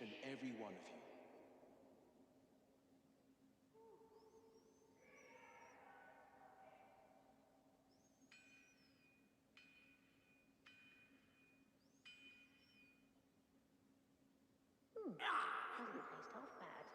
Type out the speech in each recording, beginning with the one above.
each and every one of you. Hasn't taste half bad.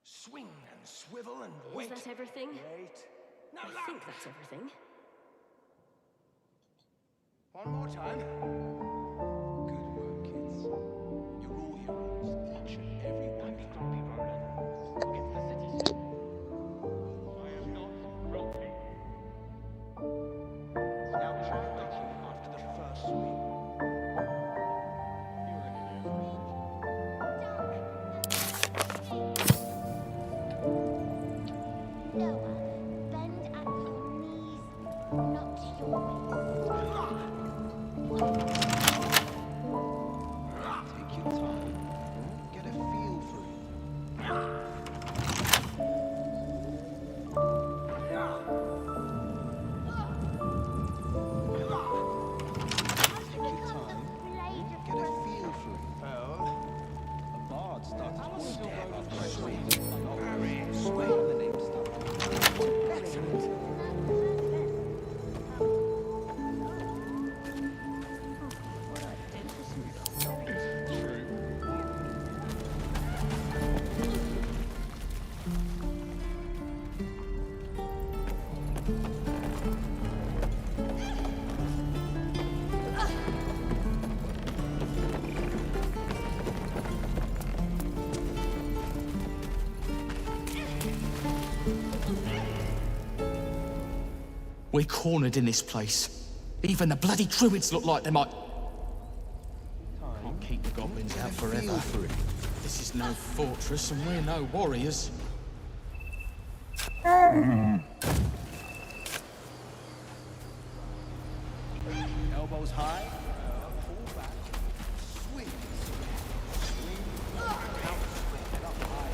Swing and swivel and wait. Is that everything? Wait. No, I think that's everything. One more time. Good work, kids. You're all heroes, each and every one. Don't be grumpy, Roland. We'll get to the city soon. I am not grumpy. Now try thinking after the first swing. You're an idiot. Noah, bend at your knees, not your waist. Take your time. Get a feel for it. Take your time. Get a feel for it. Well, a bard started to stare after I swing. Swing when the name started. Excellent. We're cornered in this place. Even the bloody druids look like they might... Can't keep the goblins out forever. Feel for it. This is no fortress and we're no warriors. Elbows high. Pull back. Swing. Swing. Out. Head up high.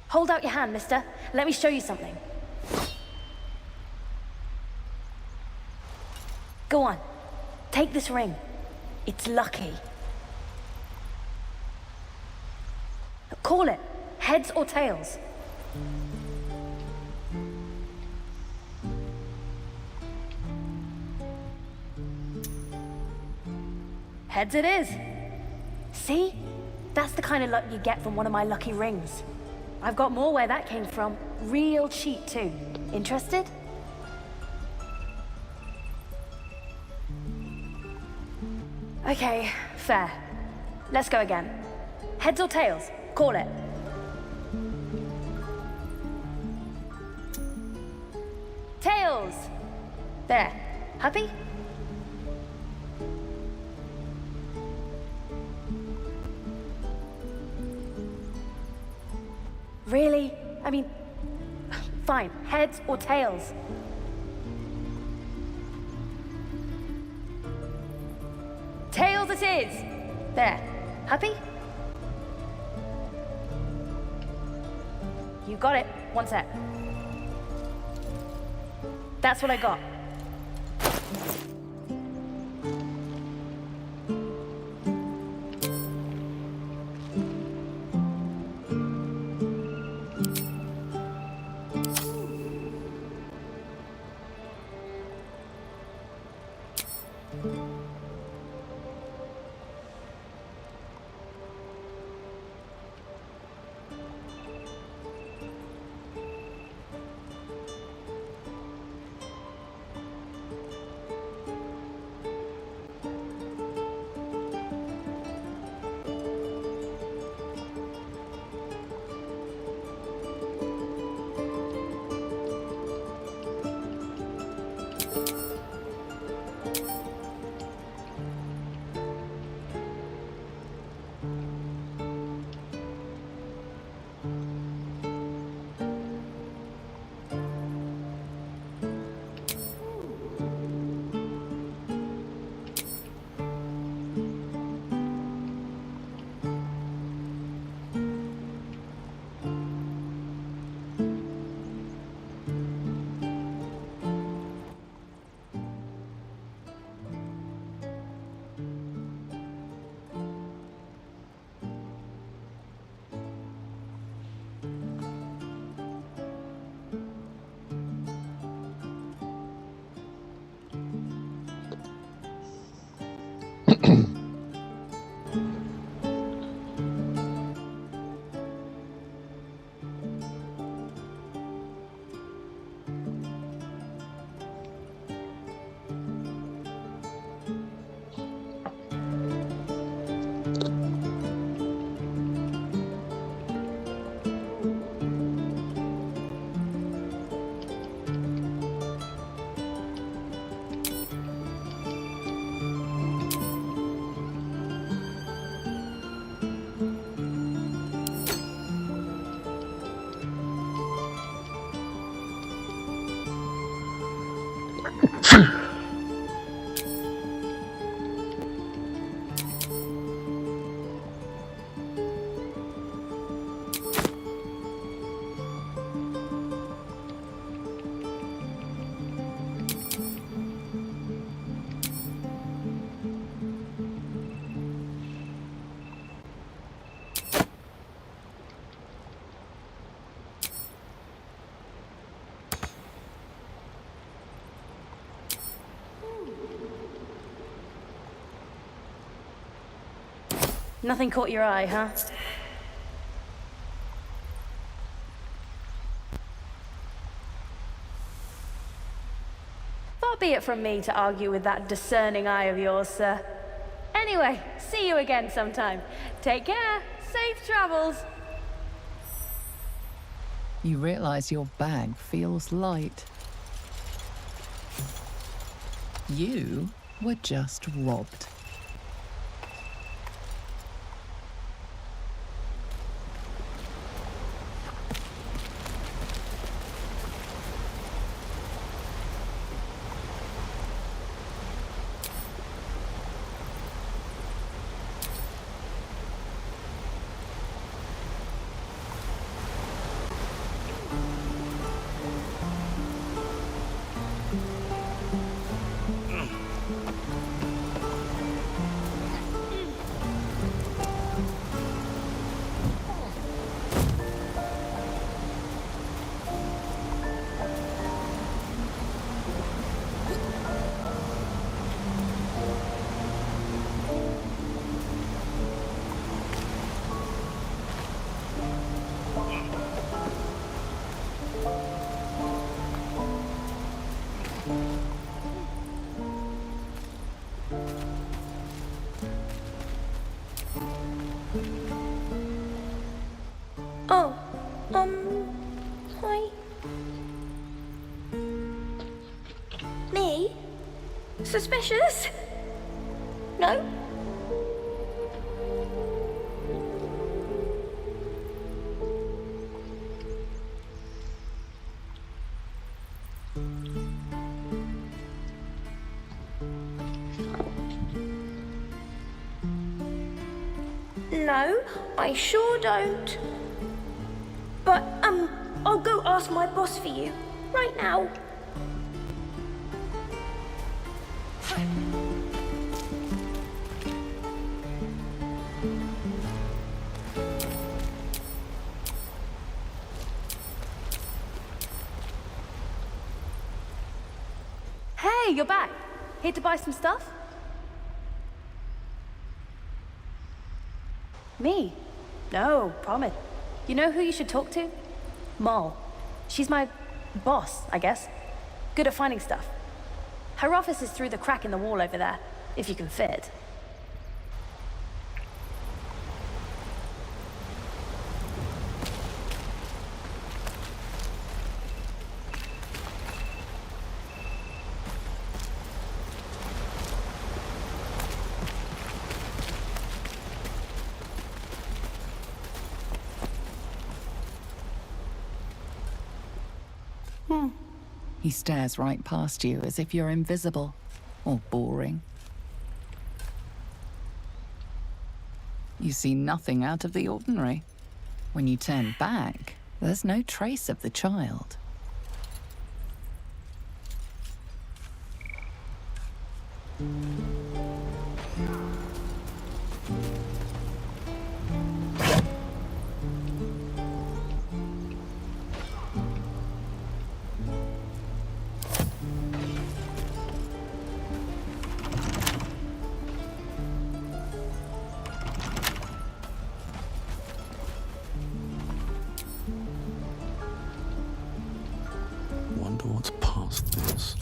Hold out your hand, mister. Let me show you something. Go on. Take this ring. It's lucky. Call it. Heads or tails. Heads it is. See? That's the kind of luck you get from one of my lucky rings. I've got more where that came from. Real cheap, too. Interested? Okay, fair. Let's go again. Heads or tails? Call it. Tails! There. Happy? Really? I mean, fine. Heads or tails? Tails it is! There. Happy? You got it. One sec. That's what I got. Nothing caught your eye, huh? Far be it from me to argue with that discerning eye of yours, sir. Anyway, see you again sometime. Take care. Safe travels. You realize your bag feels light. You were just robbed. Oh, hi. Me? Suspicious? No? No, I sure don't. But, I'll go ask my boss for you, right now. Hey, you're back. Here to buy some stuff? Me? No, promise. You know who you should talk to? Moll. She's my boss, I guess. Good at finding stuff. Her office is through the crack in the wall over there, if you can fit. He stares right past you as if you're invisible or boring. You see nothing out of the ordinary. When you turn back, there's no trace of the child. Wonder what's past this.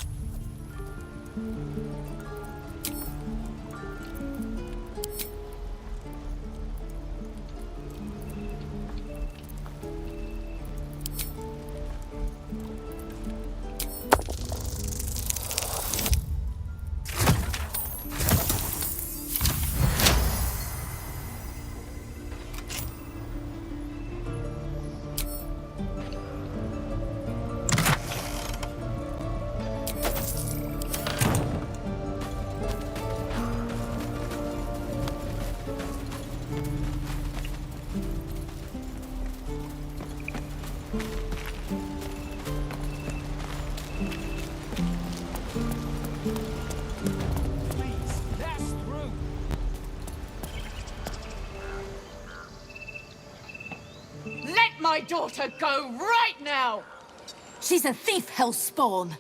my daughter go right now! She's a thief, hellspawn.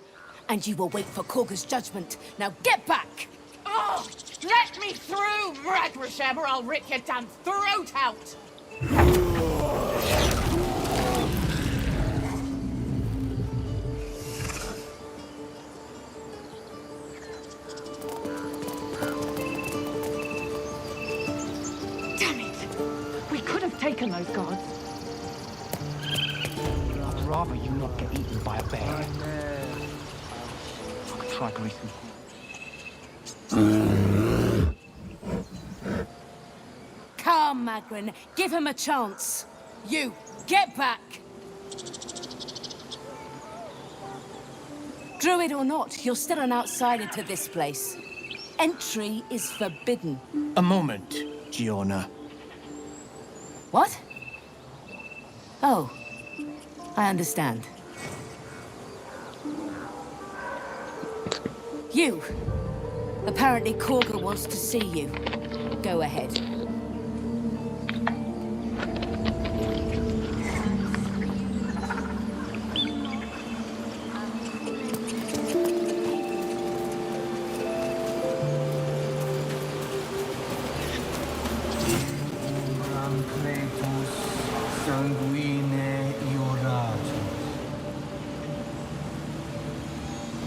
And you will wait for Korga's judgment. Now get back! Oh, let me through, Ragrasham, or I'll rip your damn throat out! Damn it! We could have taken those guards. I'd rather you not get eaten by a bear. I could try greasing. Come, Magrin. Give him a chance. You, get back! Druid or not, you're still an outsider to this place. Entry is forbidden. A moment, Giona. What? Oh, I understand. You. Apparently Korga wants to see you. Go ahead.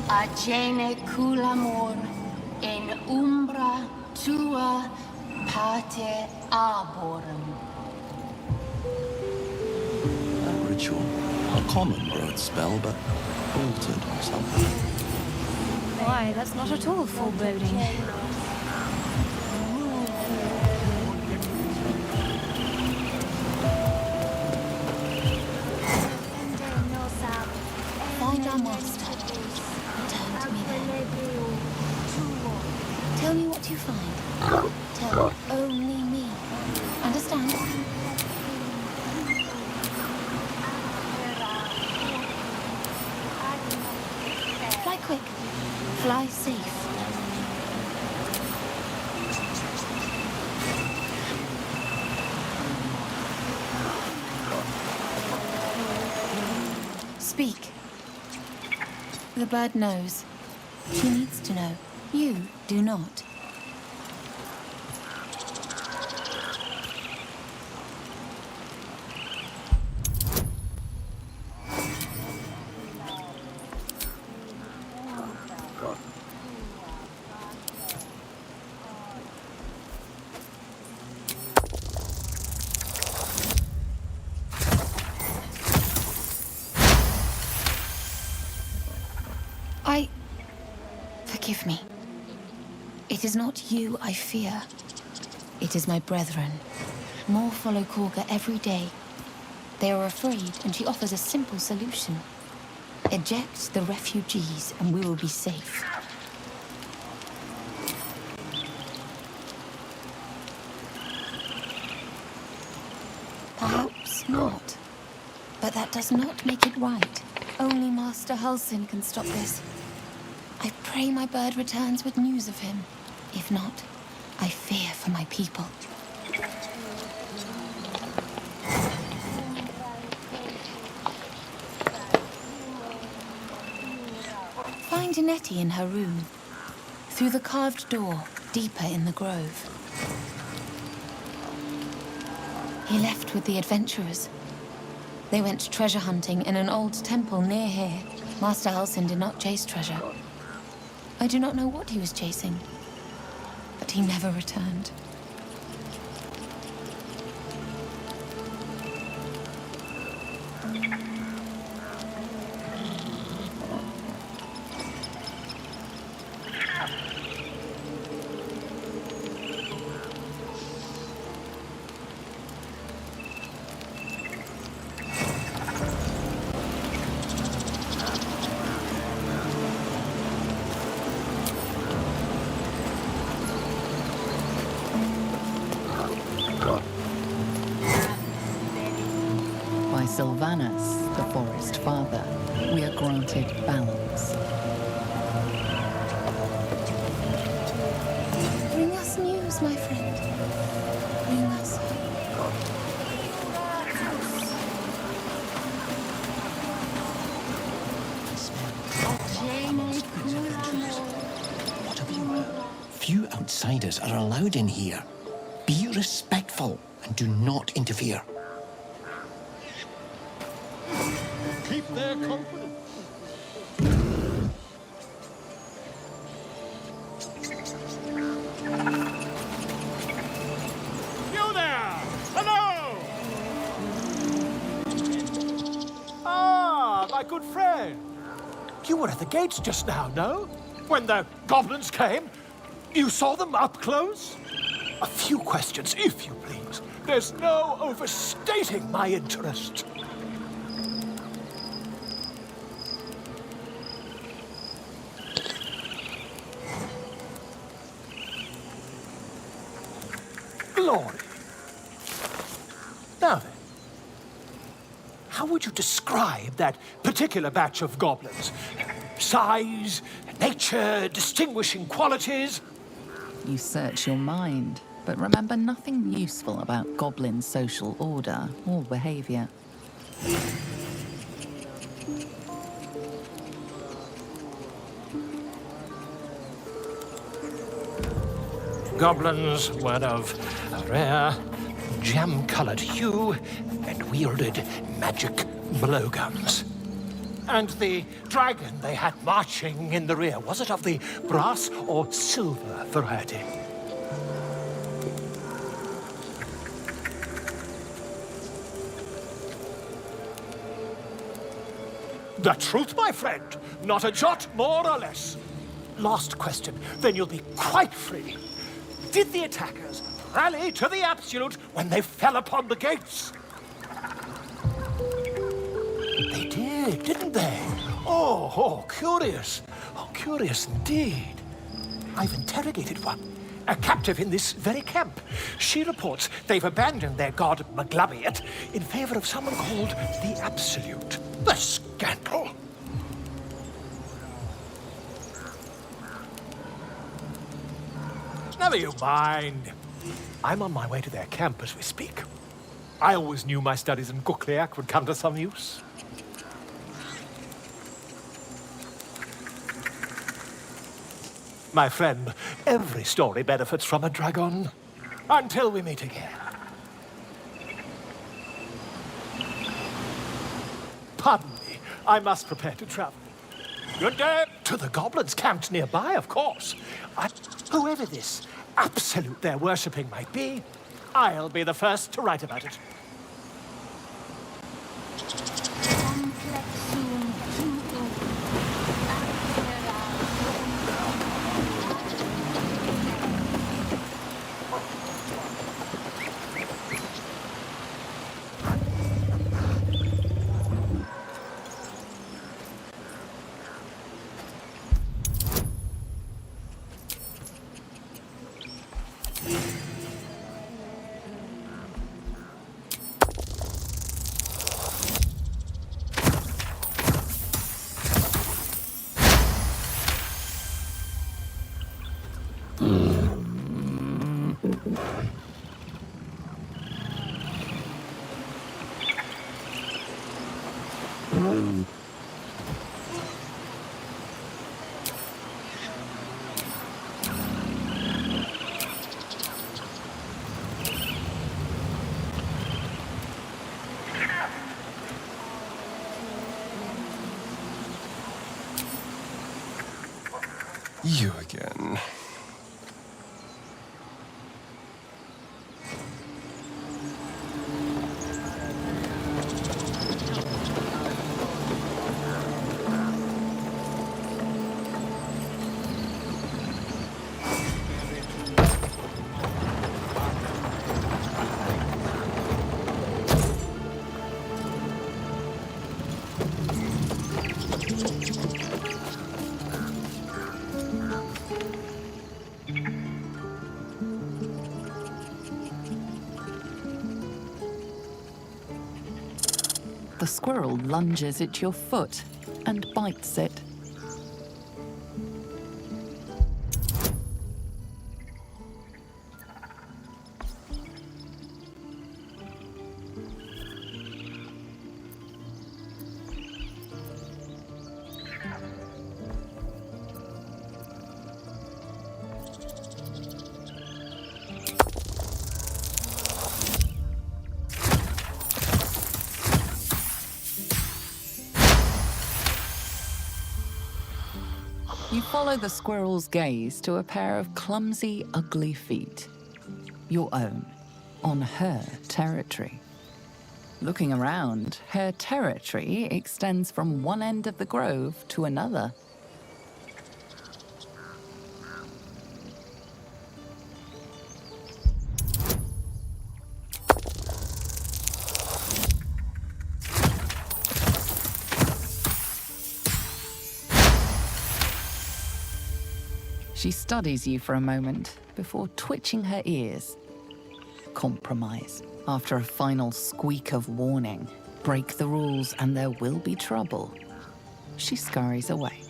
Acene culamor in umbra tua pate arborum. A ritual. A common word spell, but altered somehow. Why, that's not at all foreboding. Find our master. Return to me then. Tell me what you find. Tell only me. Understand? Fly quick. Fly safe. Speak. The bird knows. He needs to know. You do not. Forgive me. It is not you I fear. It is my brethren. More follow Korga every day. They are afraid, and she offers a simple solution. Eject the refugees, and we will be safe. Perhaps not. But that does not make it right. Only Master Halsin can stop this. I pray my bird returns with news of him. If not, I fear for my people. Find Nettie in her room. Through the carved door, deeper in the grove. He left with the adventurers. They went treasure hunting in an old temple near here. Master Halsin did not chase treasure. I do not know what he was chasing, but he never returned. Sylvanas, the Forest Father, we are granted balance. Bring us news, my friend. Bring us hope. outsiders are allowed in here. Be respectful and do not interfere. Keep their confidence. You there! Hello! Ah, my good friend. You were at the gates just now, no? When the goblins came? You saw them up close? A few questions, if you please. There's no overstating my interest. Glory. Now then, how would you describe that particular batch of goblins? Size, nature, distinguishing qualities? You search your mind, but remember nothing useful about goblin social order or behavior. Goblins were of a rare, jam-colored hue and wielded magic blowguns. And the dragon they had marching in the rear, was it of the brass or silver variety? The truth, my friend. Not a jot more or less. Last question, then you'll be quite free. Did the attackers rally to the absolute when they fell upon the gates? They did, didn't they? Oh, curious. Oh, curious indeed. I've interrogated one, a captive in this very camp. She reports they've abandoned their god Maglabiet in favor of someone called the Absolute. The scandal! Never you mind. I'm on my way to their camp as we speak. I always knew my studies in Gukliak would come to some use. My friend, every story benefits from a dragon. Until we meet again. Pardon me, I must prepare to travel. Good day. To the goblins camped nearby, of course. Whoever this absolute they're worshipping might be, I'll be the first to write about it. You again. The squirrel lunges at your foot and bites it. You follow the squirrel's gaze to a pair of clumsy, ugly feet. Your own, on her territory. Looking around, her territory extends from one end of the grove to another. She studies you for a moment before twitching her ears. Compromise. After a final squeak of warning, break the rules and there will be trouble. She scurries away.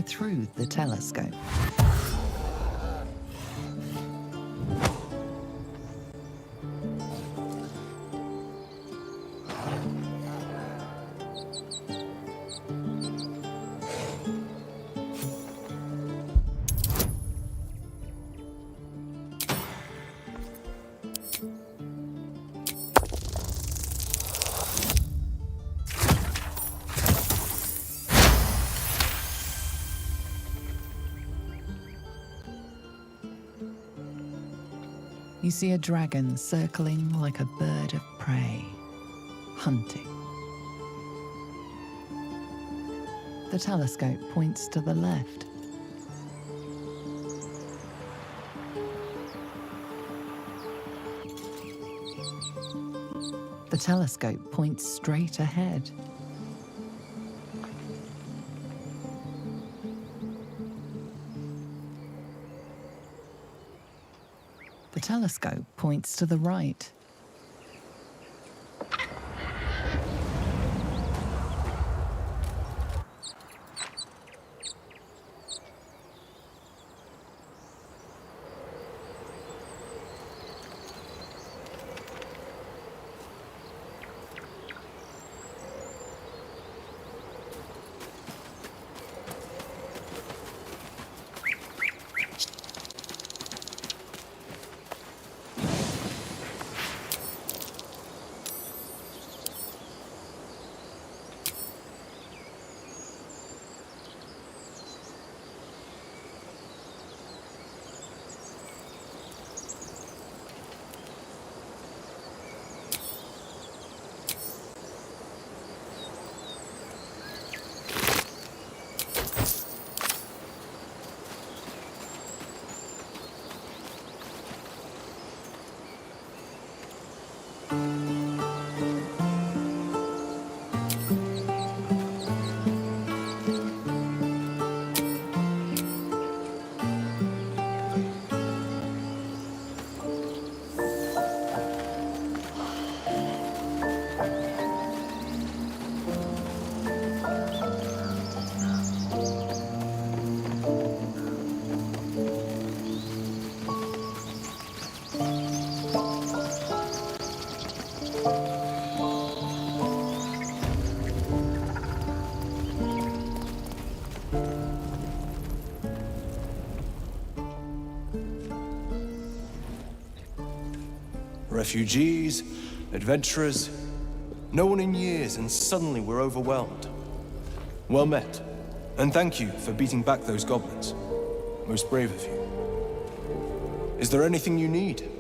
Through the telescope. You see a dragon circling like a bird of prey, hunting. The telescope points to the left. The telescope points straight ahead. The telescope points to the right. Refugees, adventurers, no one in years, and suddenly we're overwhelmed. Well met, and thank you for beating back those goblins. Most brave of you. Is there anything you need?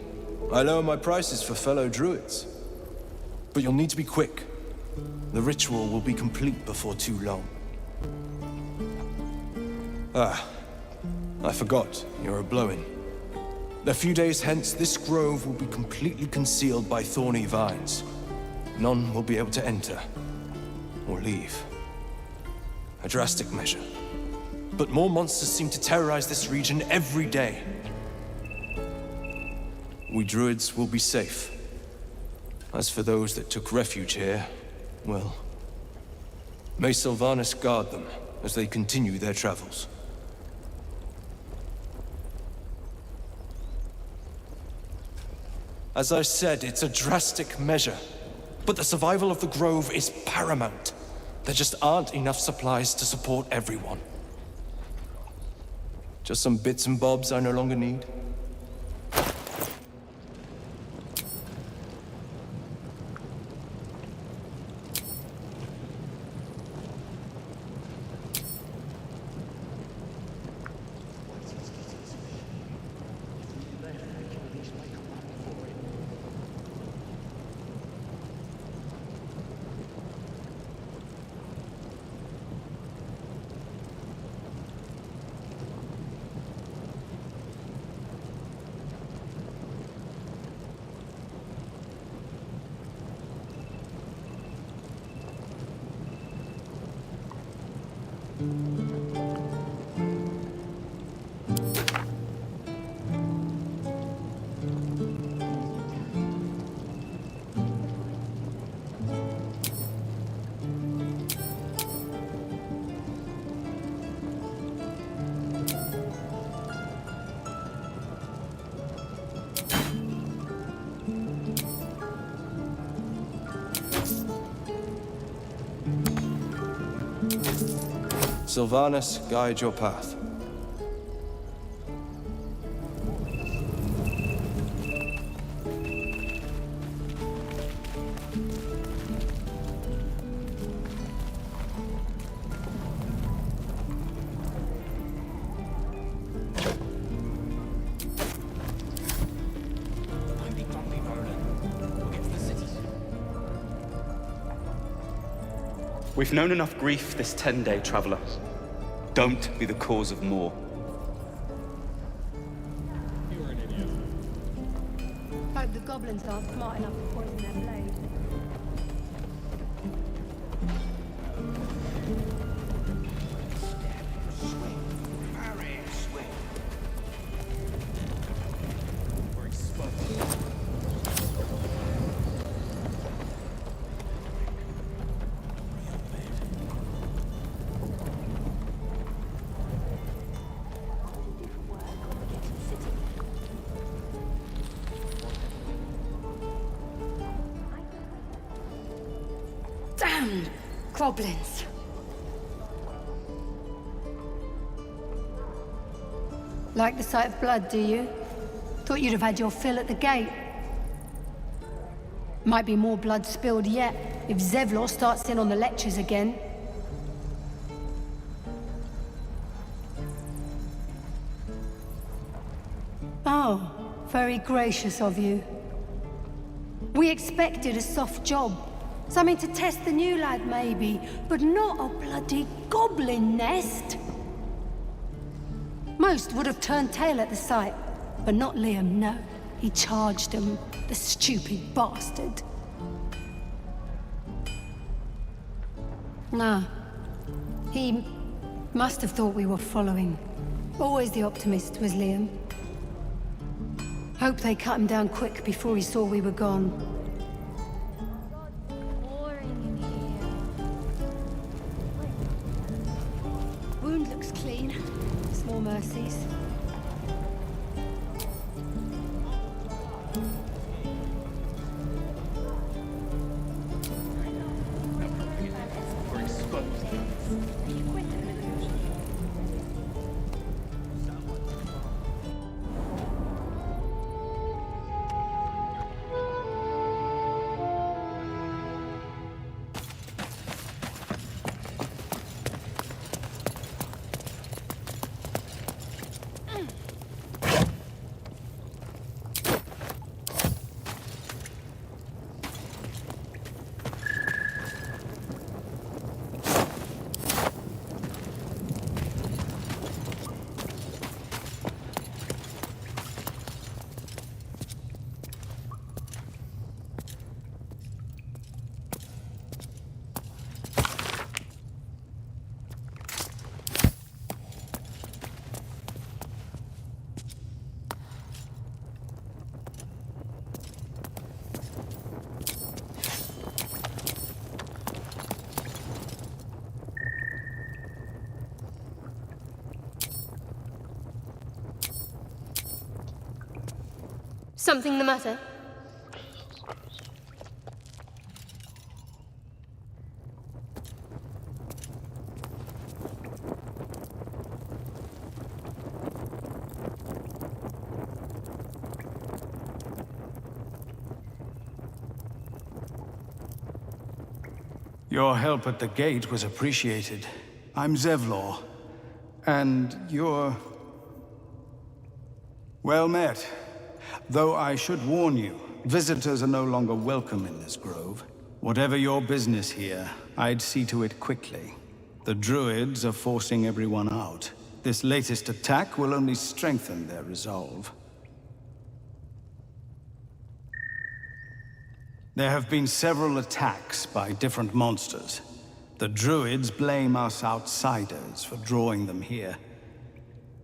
I lower my prices for fellow druids. But you'll need to be quick. The ritual will be complete before too long. Ah, I forgot, you're a blow-in. A few days hence, this grove will be completely concealed by thorny vines. None will be able to enter or leave. A drastic measure, but more monsters seem to terrorize this region every day. We druids will be safe. As for those that took refuge here, well, may Sylvanas guard them as they continue their travels. As I said, it's a drastic measure, but the survival of the Grove is paramount. There just aren't enough supplies to support everyone. Just some bits and bobs I no longer need. Sylvanas, guide your path. We've known enough grief this 10-day, traveler. Don't be the cause of more. You're an idiot. Hope the goblins aren't smart enough to poison their blade. Damn goblins. Like the sight of blood, do you? Thought you'd have had your fill at the gate. Might be more blood spilled yet, if Zevlor starts in on the lectures again. Oh, very gracious of you. We expected a soft job. Something to test the new lad, maybe, but not a bloody goblin nest. Most would have turned tail at the sight, but not Liam, no. He charged them, the stupid bastard. No. He must have thought we were following. Always the optimist was Liam. Hope they cut him down quick before he saw we were gone. Wound looks clean. Small mercies. Something the matter? Your help at the gate was appreciated. I'm Zevlor, and you're... well met. Though I should warn you, visitors are no longer welcome in this grove. Whatever your business here, I'd see to it quickly. The druids are forcing everyone out. This latest attack will only strengthen their resolve. There have been several attacks by different monsters. The druids blame us outsiders for drawing them here.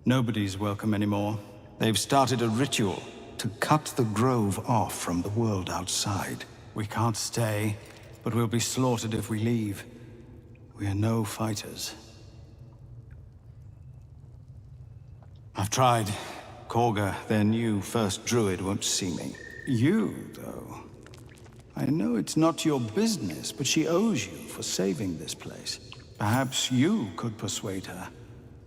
Nobody's welcome anymore. They've started a ritual to cut the grove off from the world outside. We can't stay, but we'll be slaughtered if we leave. We are no fighters. I've tried. Korga, their new first druid, won't see me. You, though... I know it's not your business, but she owes you for saving this place. Perhaps you could persuade her.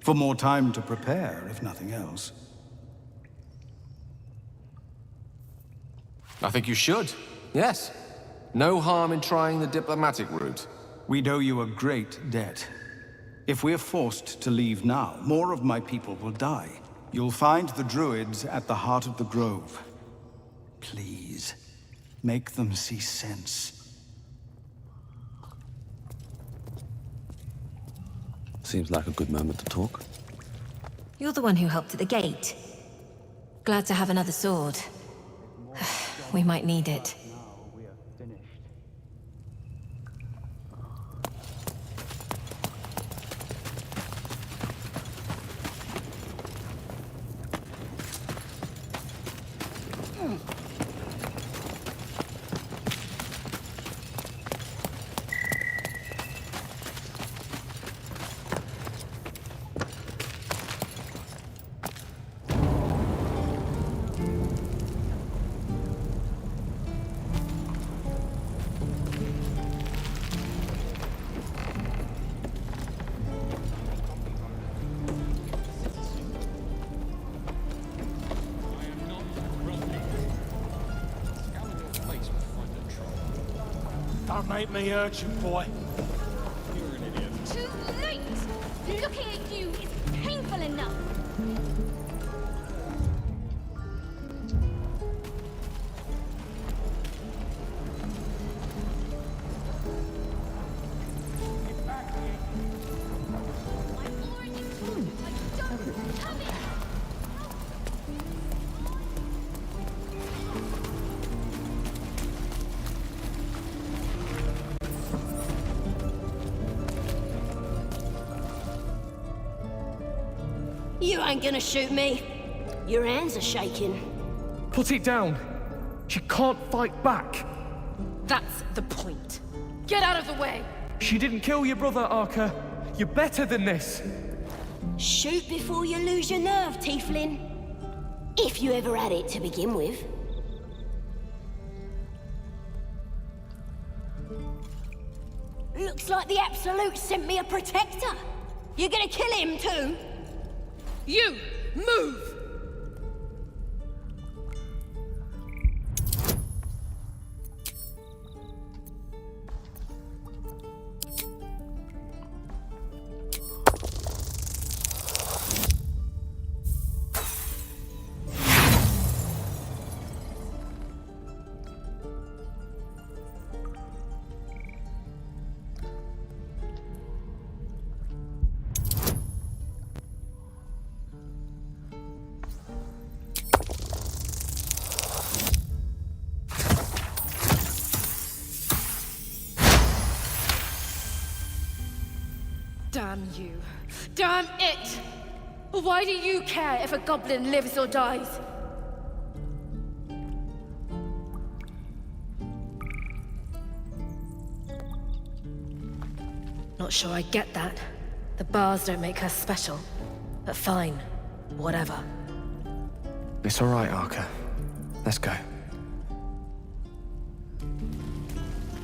For more time to prepare, if nothing else. I think you should. Yes. No harm in trying the diplomatic route. We'd owe you a great debt. If we're forced to leave now, more of my people will die. You'll find the druids at the heart of the grove. Please. Make them see sense. Seems like a good moment to talk. You're the one who helped at the gate. Glad to have another sword. We might need it. Don't make me urgent, boy. You're an idiot. Too late! Looking at you is painful enough. You ain't gonna shoot me. Your hands are shaking. Put it down. She can't fight back. That's the point. Get out of the way! She didn't kill your brother, Arka. You're better than this. Shoot before you lose your nerve, Tiefling. If you ever had it to begin with. Looks like the Absolute sent me a protector. You gonna kill him too? You! Move! Damn you. Damn it! Why do you care if a goblin lives or dies? Not sure I get that. The bars don't make her special. But fine. Whatever. It's all right, Arka. Let's go.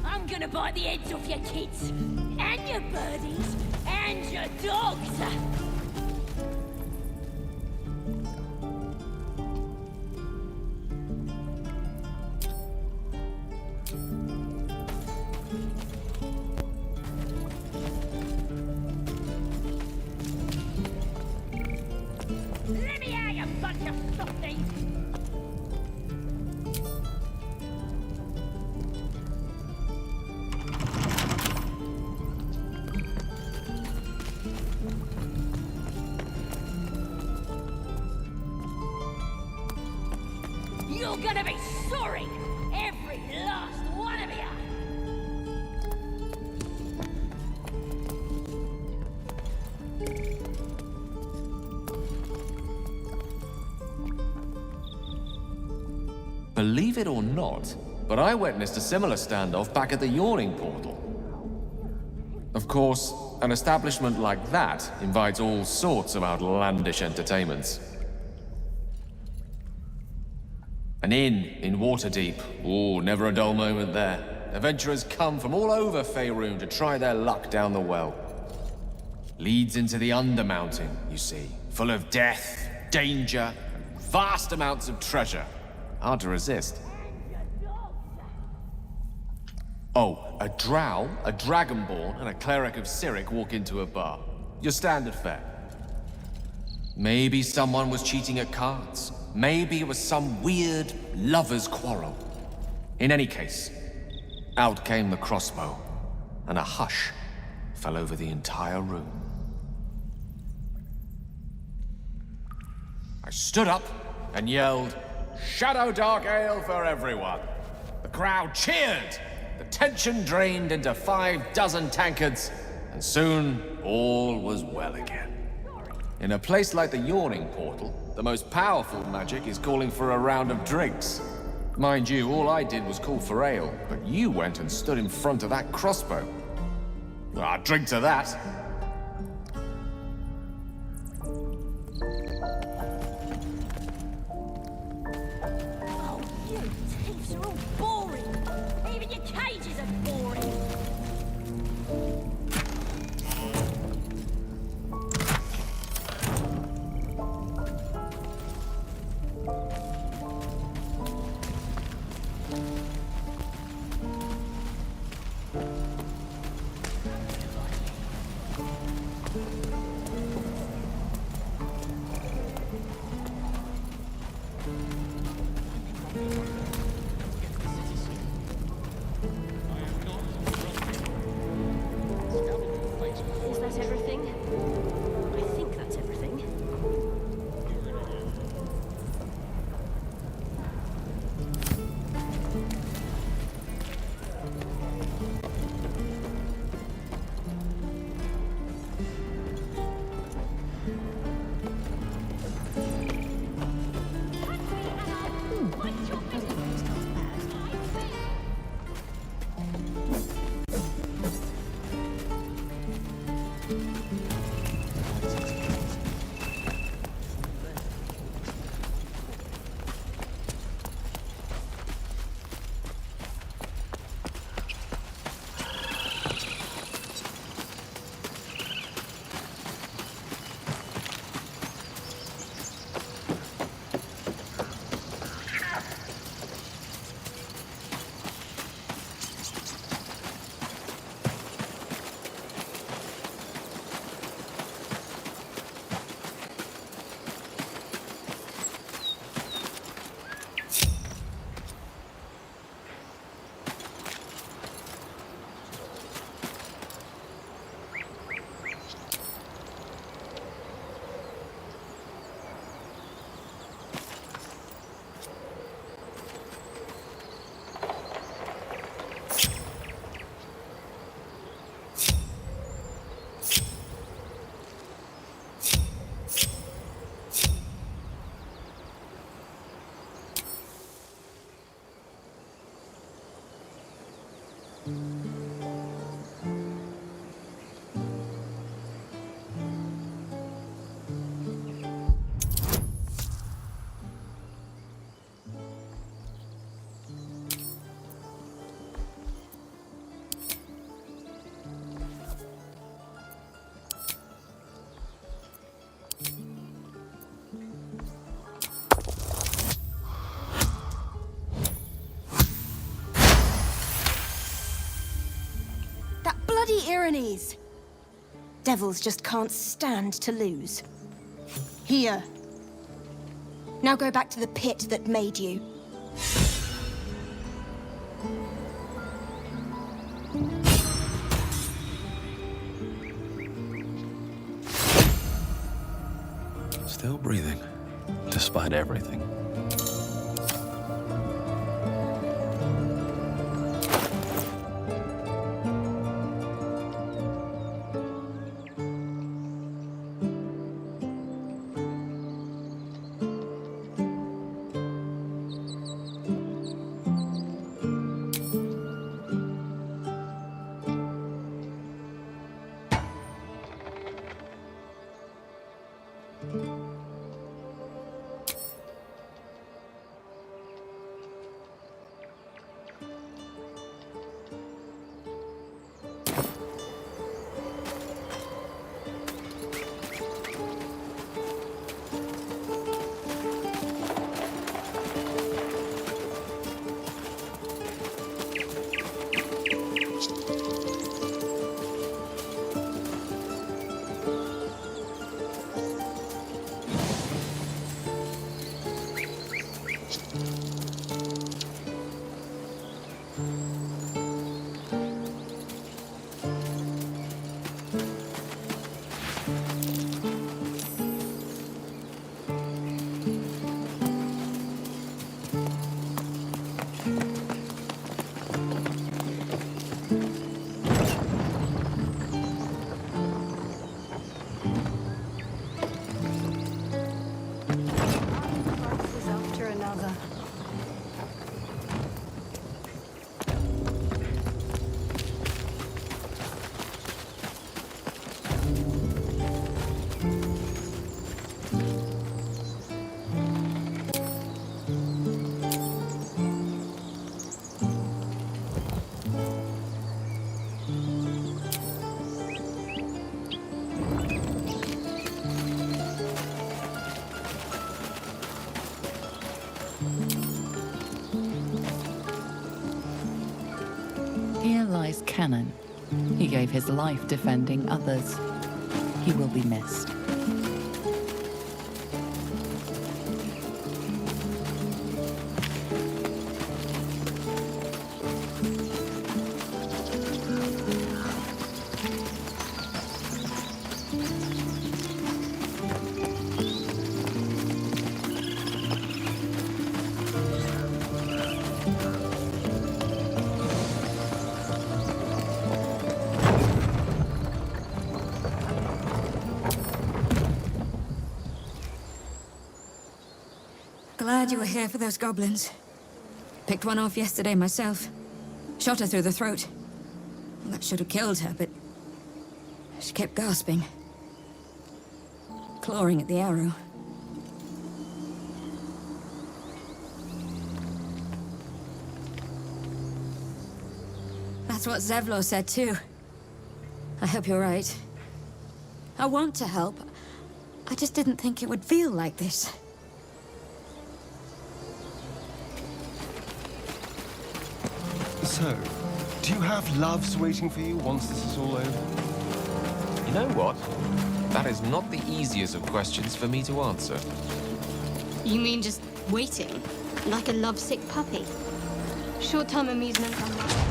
I'm gonna bite the heads off your kids, and your birdies, and your dogs. Let me out, you bunch of softies! You're gonna be sorry! Every last one of you! Believe it or not, but I witnessed a similar standoff back at the Yawning Portal. Of course, an establishment like that invites all sorts of outlandish entertainments. An inn in Waterdeep. Ooh, never a dull moment there. Adventurers come from all over Faerun to try their luck down the well. Leads into the Undermountain, you see. Full of death, danger, and vast amounts of treasure. Hard to resist. Oh, a drow, a dragonborn, and a cleric of Cyric walk into a bar. Your standard fare. Maybe someone was cheating at cards. Maybe it was some weird lover's quarrel. In any case, out came the crossbow, and a hush fell over the entire room. I stood up and yelled, "Shadow Dark Ale for everyone!" The crowd cheered! The tension drained into 6 tankards, and soon all was well again. In a place like the Yawning Portal, the most powerful magic is calling for a round of drinks. Mind you, all I did was call for ale, but you went and stood in front of that crossbow. Ah, drink to that. Oh, you thieves are all boring! Even your cages are boring! Irenes. Devils just can't stand to lose. Here. Now go back to the pit that made you. Still breathing, despite everything. After another. Here lies Cannon. He gave his life defending others. He will be missed. Glad you were here for those goblins. Picked one off yesterday myself. Shot her through the throat. Well, that should have killed her, but she kept gasping. Clawing at the arrow. That's what Zevlor said too. I hope you're right. I want to help. I just didn't think it would feel like this. So, do you have loves waiting for you once this is all over? You know what? That is not the easiest of questions for me to answer. You mean just waiting? Like a lovesick puppy? Short-term amusement on my...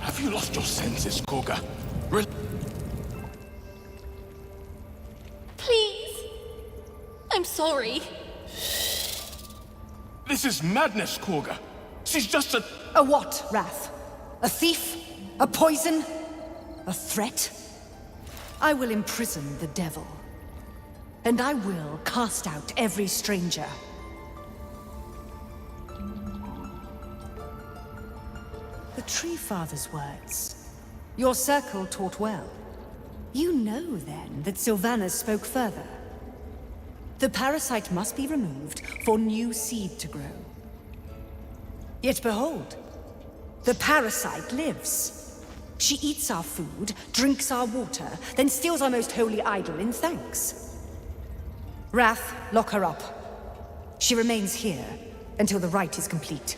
Have you lost your senses, Korga? Please. I'm sorry. This is madness, Korga. She's just a... A what, Wrath? A thief? A poison? A threat? I will imprison the devil. And I will cast out every stranger. The Tree Father's words. Your circle taught well. You know, then, that Sylvanas spoke further. The parasite must be removed for new seed to grow. Yet behold, the parasite lives. She eats our food, drinks our water, then steals our most holy idol in thanks. Wrath, lock her up. She remains here until the rite is complete.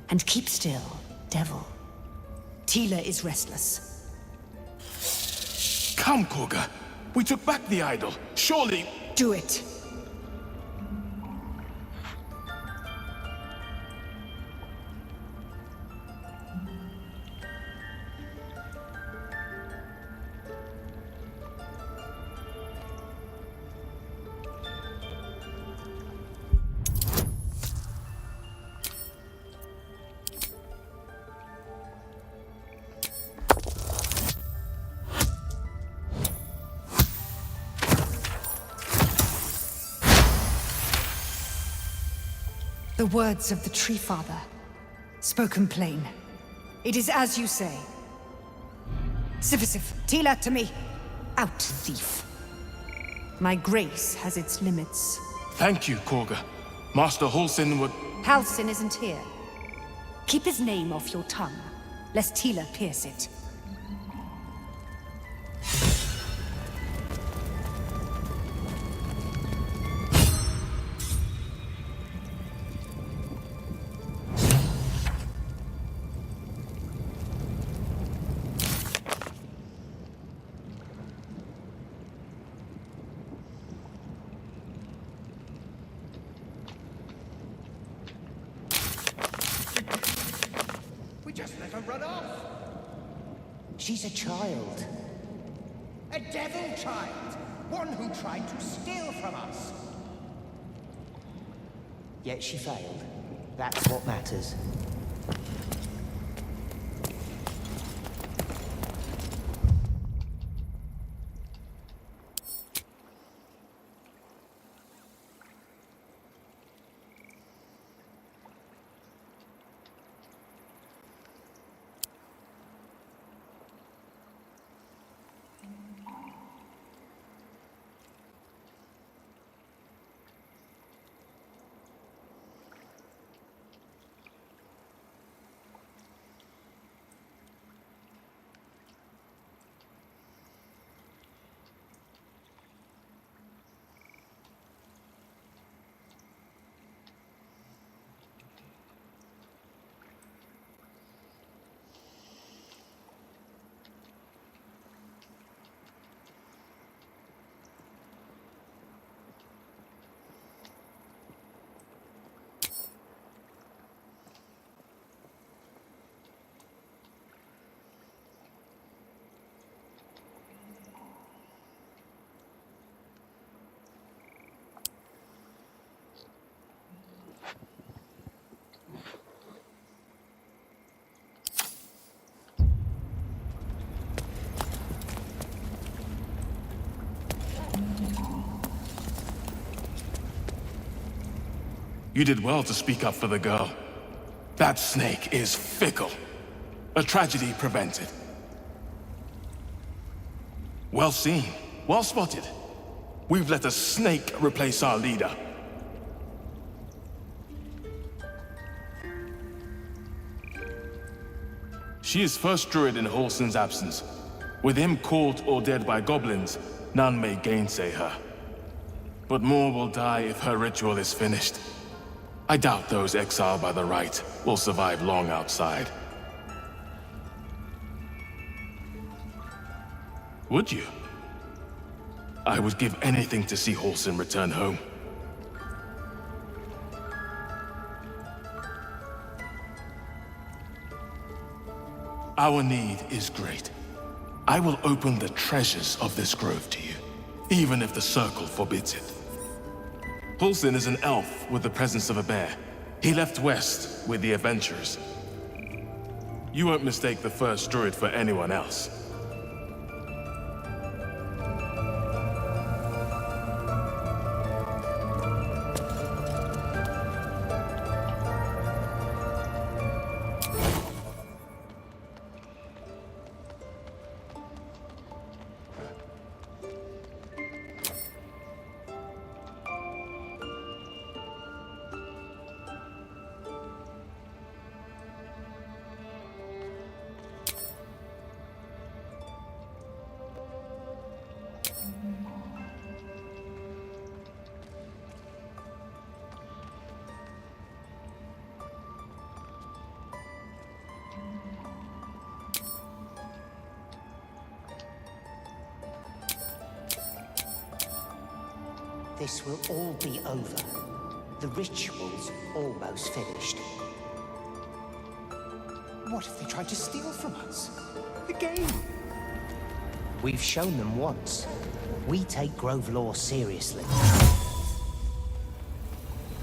And keep still, devil. Tila is restless. Come, Korga. We took back the idol. Surely... Do it. The words of the Tree Father, spoken plain. It is as you say. Sifisif, Tila to me. Out, thief. My grace has its limits. Thank you, Korga. Master Halsin would... Halsin isn't here. Keep his name off your tongue, lest Tila pierce it. Just let her run off. She's a child. A devil child. One who tried to steal from us. Yet she failed. That's what matters. You did well to speak up for the girl. That snake is fickle. A tragedy prevented. Well seen. Well spotted. We've let a snake replace our leader. She is first druid in Halsin's absence. With him caught or dead by goblins, none may gainsay her. But more will die if her ritual is finished. I doubt those exiled by the rite will survive long outside. Would you? I would give anything to see Halsin return home. Our need is great. I will open the treasures of this grove to you, even if the Circle forbids it. Halsin is an elf with the presence of a bear. He left west with the adventurers. You won't mistake the first druid for anyone else. This will all be over. The ritual's almost finished. What if they tried to steal from us? The game! We've shown them once. We take Grove law seriously.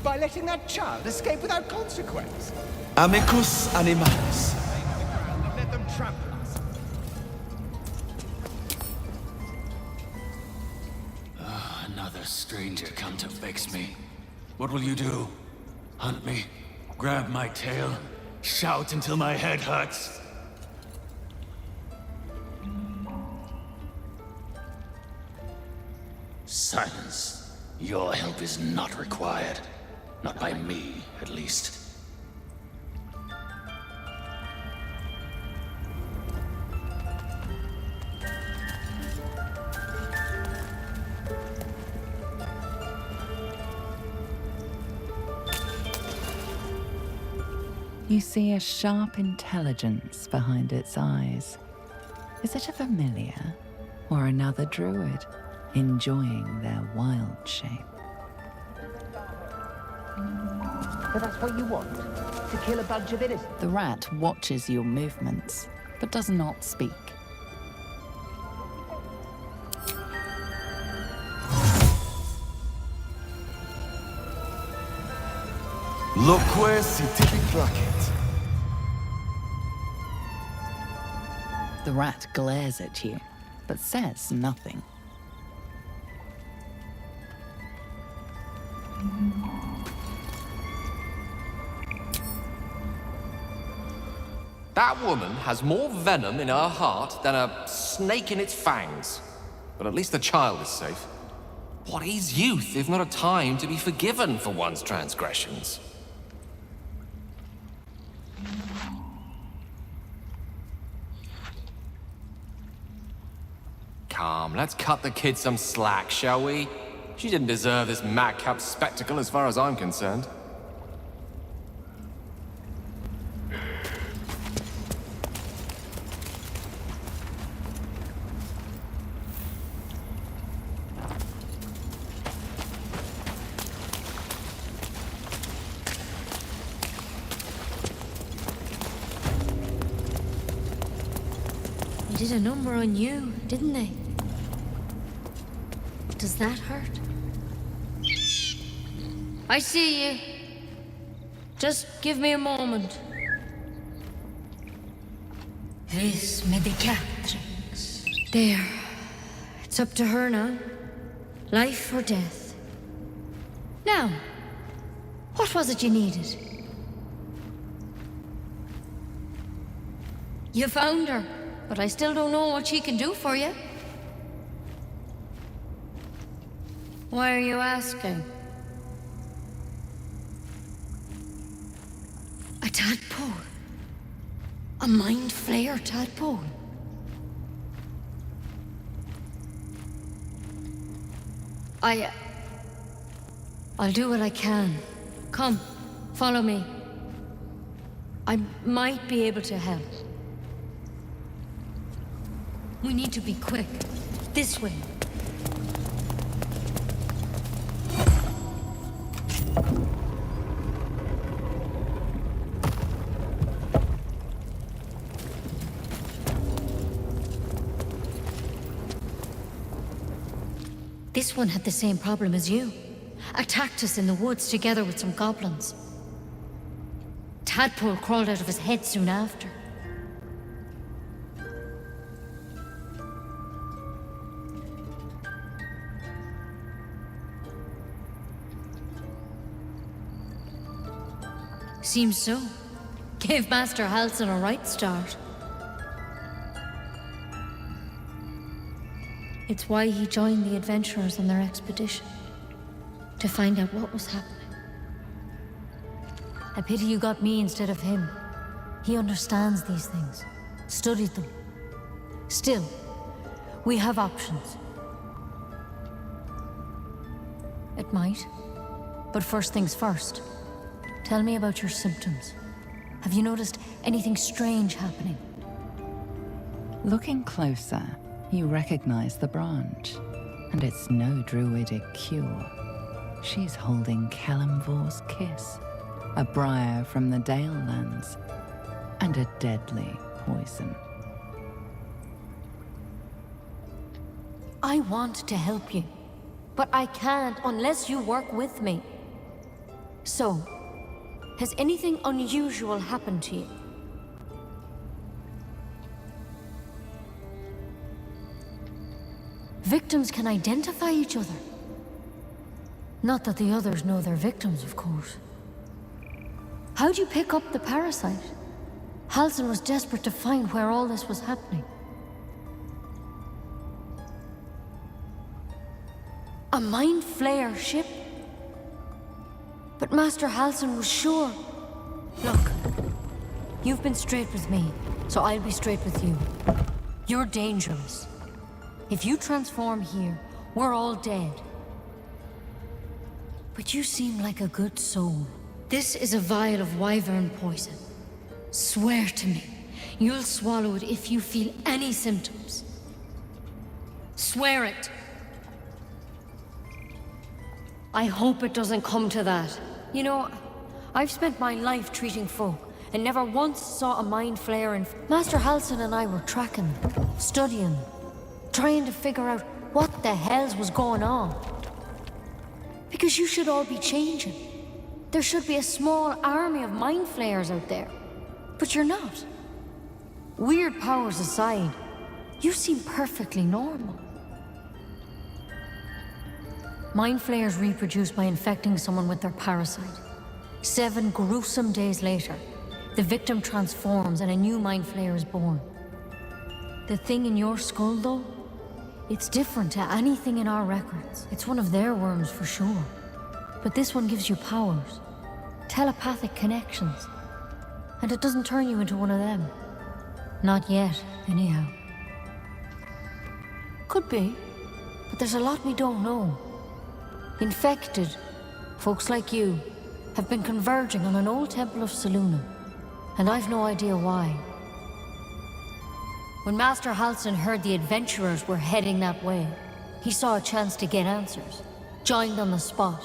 By letting that child escape without consequence. Amicus animalis. Let them trample us. Another stranger come to vex me. What will you do? Hunt me? Grab my tail? Shout until my head hurts? Silence. Your help is not required. Not by me, at least. You see a sharp intelligence behind its eyes. Is it a familiar or another druid enjoying their wild shape? But that's what you want? To kill a bunch of innocents? The rat watches your movements, but does not speak. Loque si tibi placet. The rat glares at you, but says nothing. That woman has more venom in her heart than a snake in its fangs. But at least the child is safe. What is youth if not a time to be forgiven for one's transgressions? Come, let's cut the kid some slack, shall we? She didn't deserve this madcap spectacle as far as I'm concerned. They did a number on you, didn't they? Does that hurt? I see you. Just give me a moment. Vis medicatrix. There. It's up to her now. Life or death. Now, what was it you needed? You found her, but I still don't know what she can do for you. Why are you asking? A tadpole. A mind flayer tadpole. I'll do what I can. Come, follow me. I might be able to help. We need to be quick. This way. This one had the same problem as you. Attacked us in the woods together with some goblins. Tadpole crawled out of his head soon after. Seems so. Gave Master Halsin a right start. It's why he joined the adventurers on their expedition. To find out what was happening. A pity you got me instead of him. He understands these things. Studied them. Still, we have options. It might. But first things first. Tell me about your symptoms. Have you noticed anything strange happening? Looking closer, you recognize the branch. And it's no druidic cure. She's holding Kalimvor's kiss, a briar from the Dale lands, and a deadly poison. I want to help you, but I can't unless you work with me. So, has anything unusual happened to you? Victims can identify each other. Not that the others know they're victims, of course. How'd you pick up the parasite? Halsin was desperate to find where all this was happening. A mind flayer ship? But Master Halsin was sure. Look, you've been straight with me, so I'll be straight with you. You're dangerous. If you transform here, we're all dead. But you seem like a good soul. This is a vial of wyvern poison. Swear to me, you'll swallow it if you feel any symptoms. Swear it. I hope it doesn't come to that. You know, I've spent my life treating folk, and never once saw a mind flayer, and Master Halsin and I were tracking them, studying them, trying to figure out what the hells was going on. Because you should all be changing. There should be a small army of mind flayers out there. But you're not. Weird powers aside, you seem perfectly normal. Mind flayers reproduce by infecting someone with their parasite. 7 gruesome days later, the victim transforms and a new mind flayer is born. The thing in your skull, though, it's different to anything in our records. It's one of their worms for sure. But this one gives you powers. Telepathic connections. And it doesn't turn you into one of them. Not yet, anyhow. Could be. But there's a lot we don't know. Infected, folks like you, have been converging on an old temple of Selûne. And I've no idea why. When Master Halsin heard the adventurers were heading that way, he saw a chance to get answers, joined on the spot.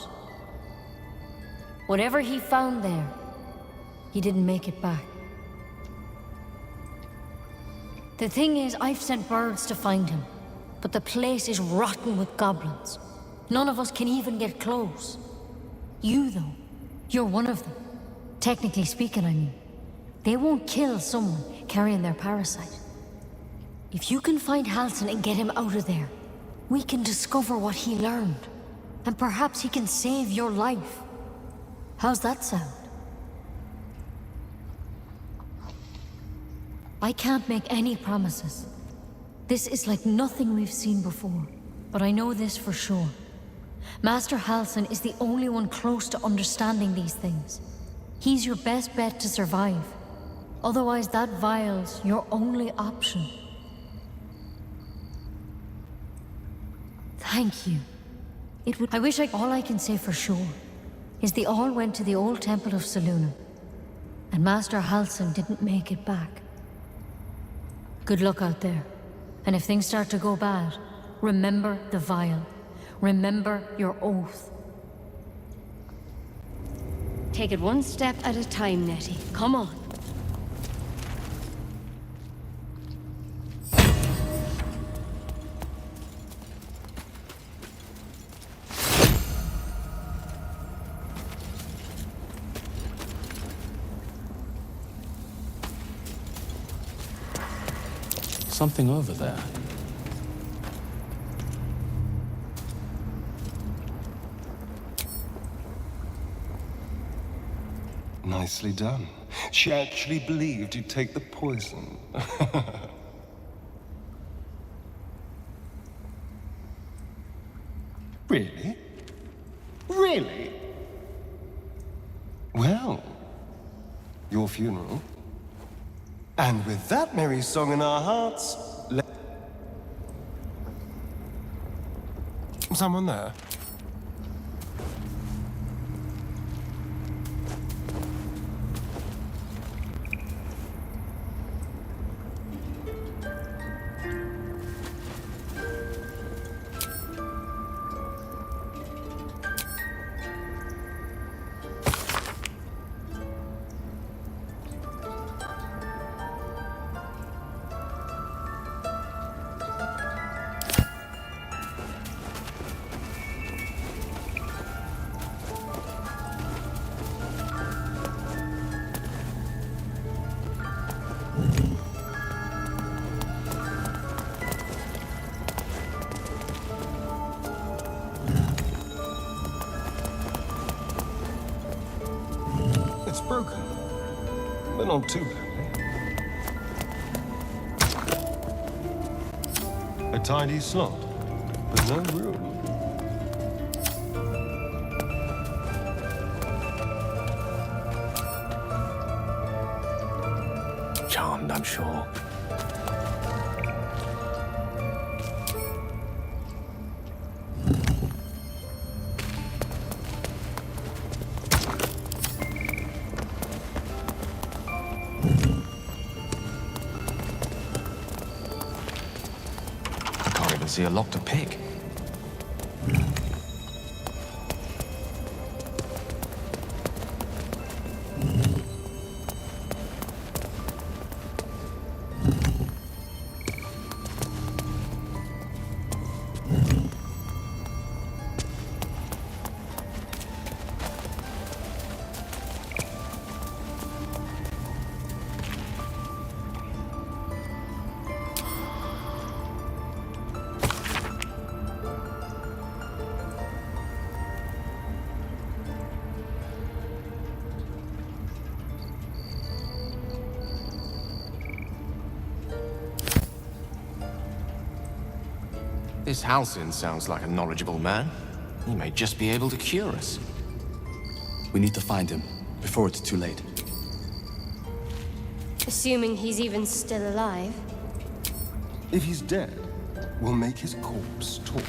Whatever he found there, he didn't make it back. The thing is, I've sent birds to find him, but the place is rotten with goblins. None of us can even get close. You, though, you're one of them. Technically speaking, I mean. They won't kill someone carrying their parasite. If you can find Halsin and get him out of there, we can discover what he learned. And perhaps he can save your life. How's that sound? I can't make any promises. This is like nothing we've seen before. But I know this for sure. Master Halsin is the only one close to understanding these things. He's your best bet to survive. Otherwise, that vial's your only option. Thank you. I wish all I can say for sure is they all went to the old temple of Selûne, and Master Halsin didn't make it back. Good luck out there. And if things start to go bad, remember the vial. Remember your oath. Take it one step at a time, Nettie. Come on. Something over there. Nicely done. She actually believed you'd take the poison. Really? Really? Well, your funeral. And with that merry song in our hearts, someone there? It's broken, but not too badly. A tidy slot, but no room. Charmed, I'm sure. See a lock to pick. This Halsin sounds like a knowledgeable man. He may just be able to cure us. We need to find him before it's too late. Assuming he's even still alive. If he's dead, we'll make his corpse talk.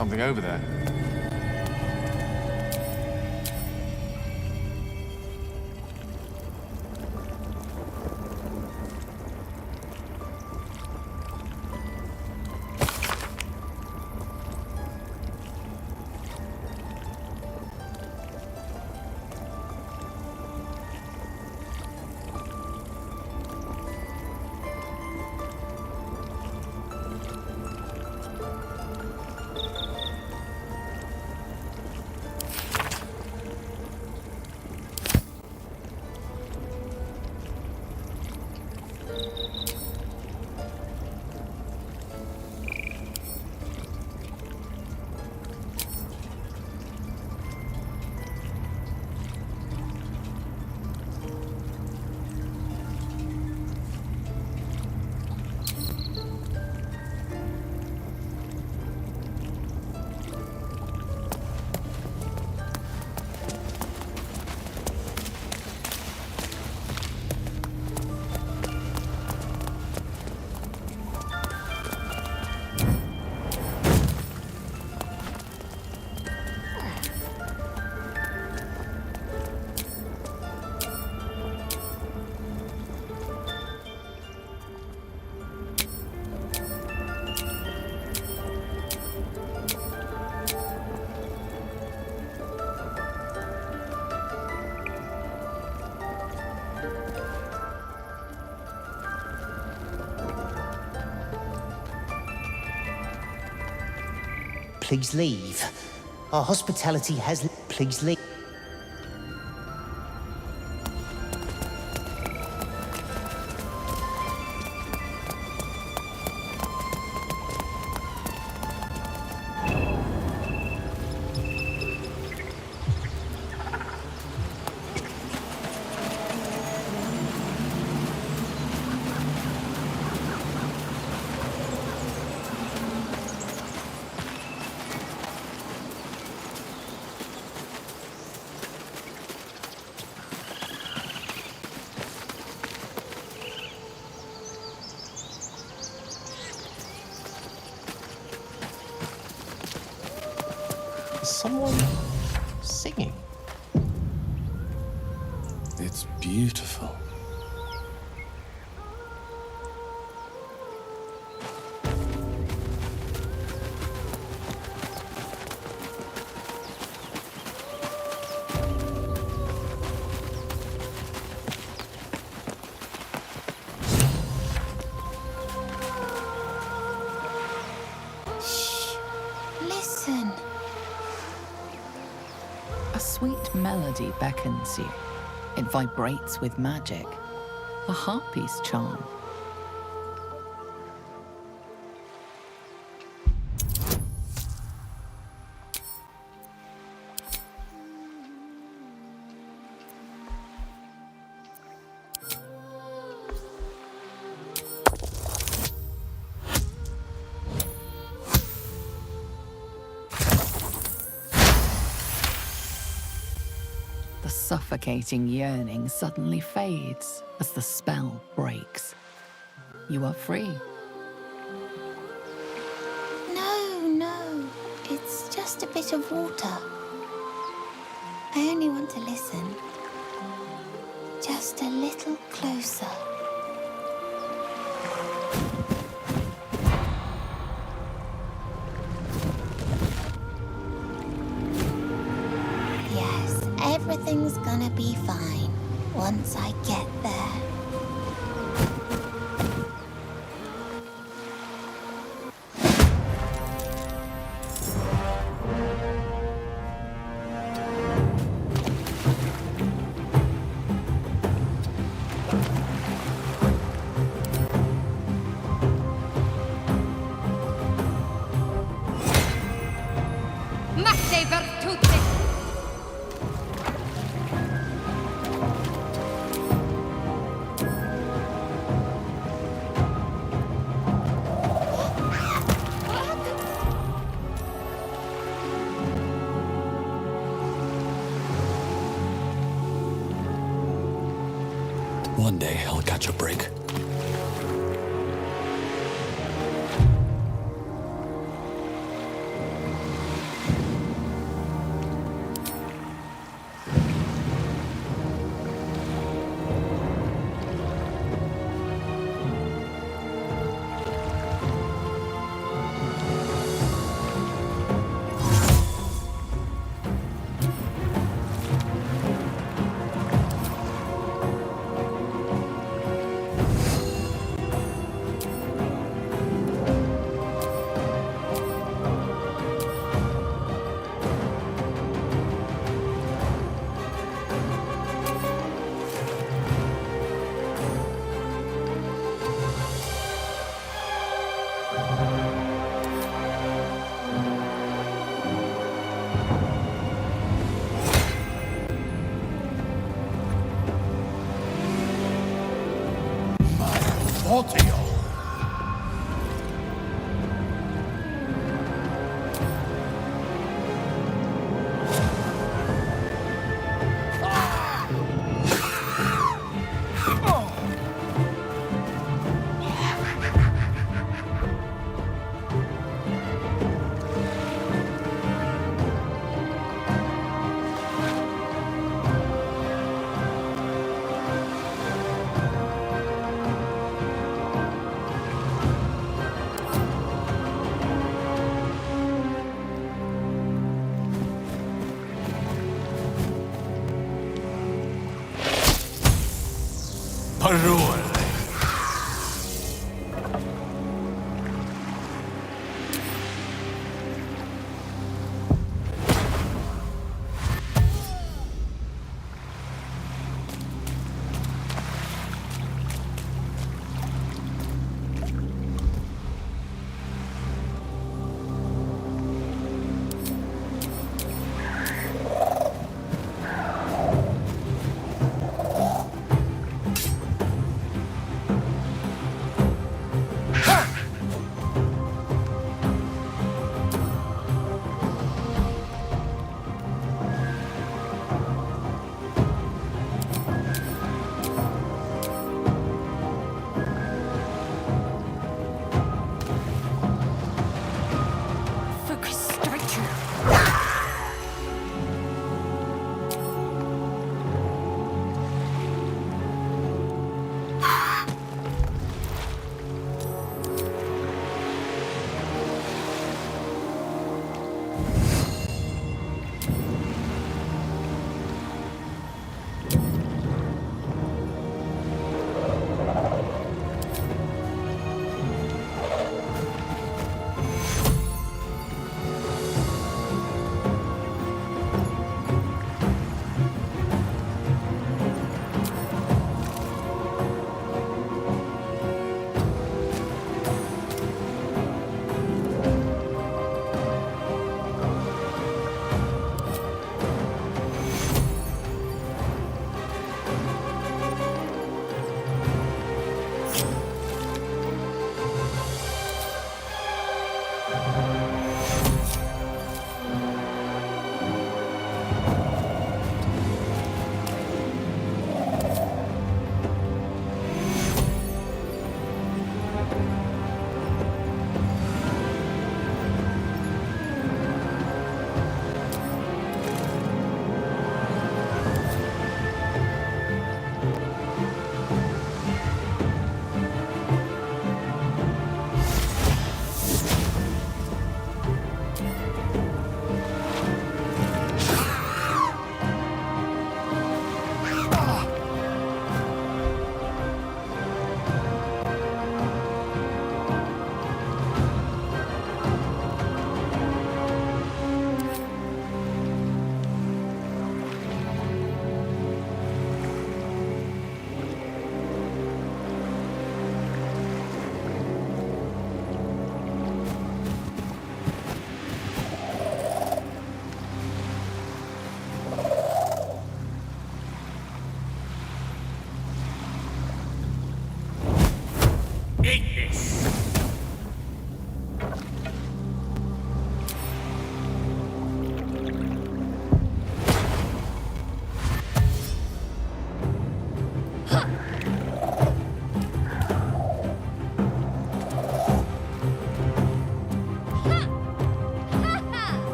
something over there. Please leave. Our hospitality has... Please leave. Someone singing. It's beautiful. Listen. A sweet melody beckons you. It vibrates with magic. A harpy's charm. The suffocating yearning suddenly fades as the spell breaks. You are free. No. It's just a bit of water. I only want to listen. Just a little closer. Yes, everything's gonna be fine once I get there. Machte virtute! One day I'll catch a break. Fortio! Parole.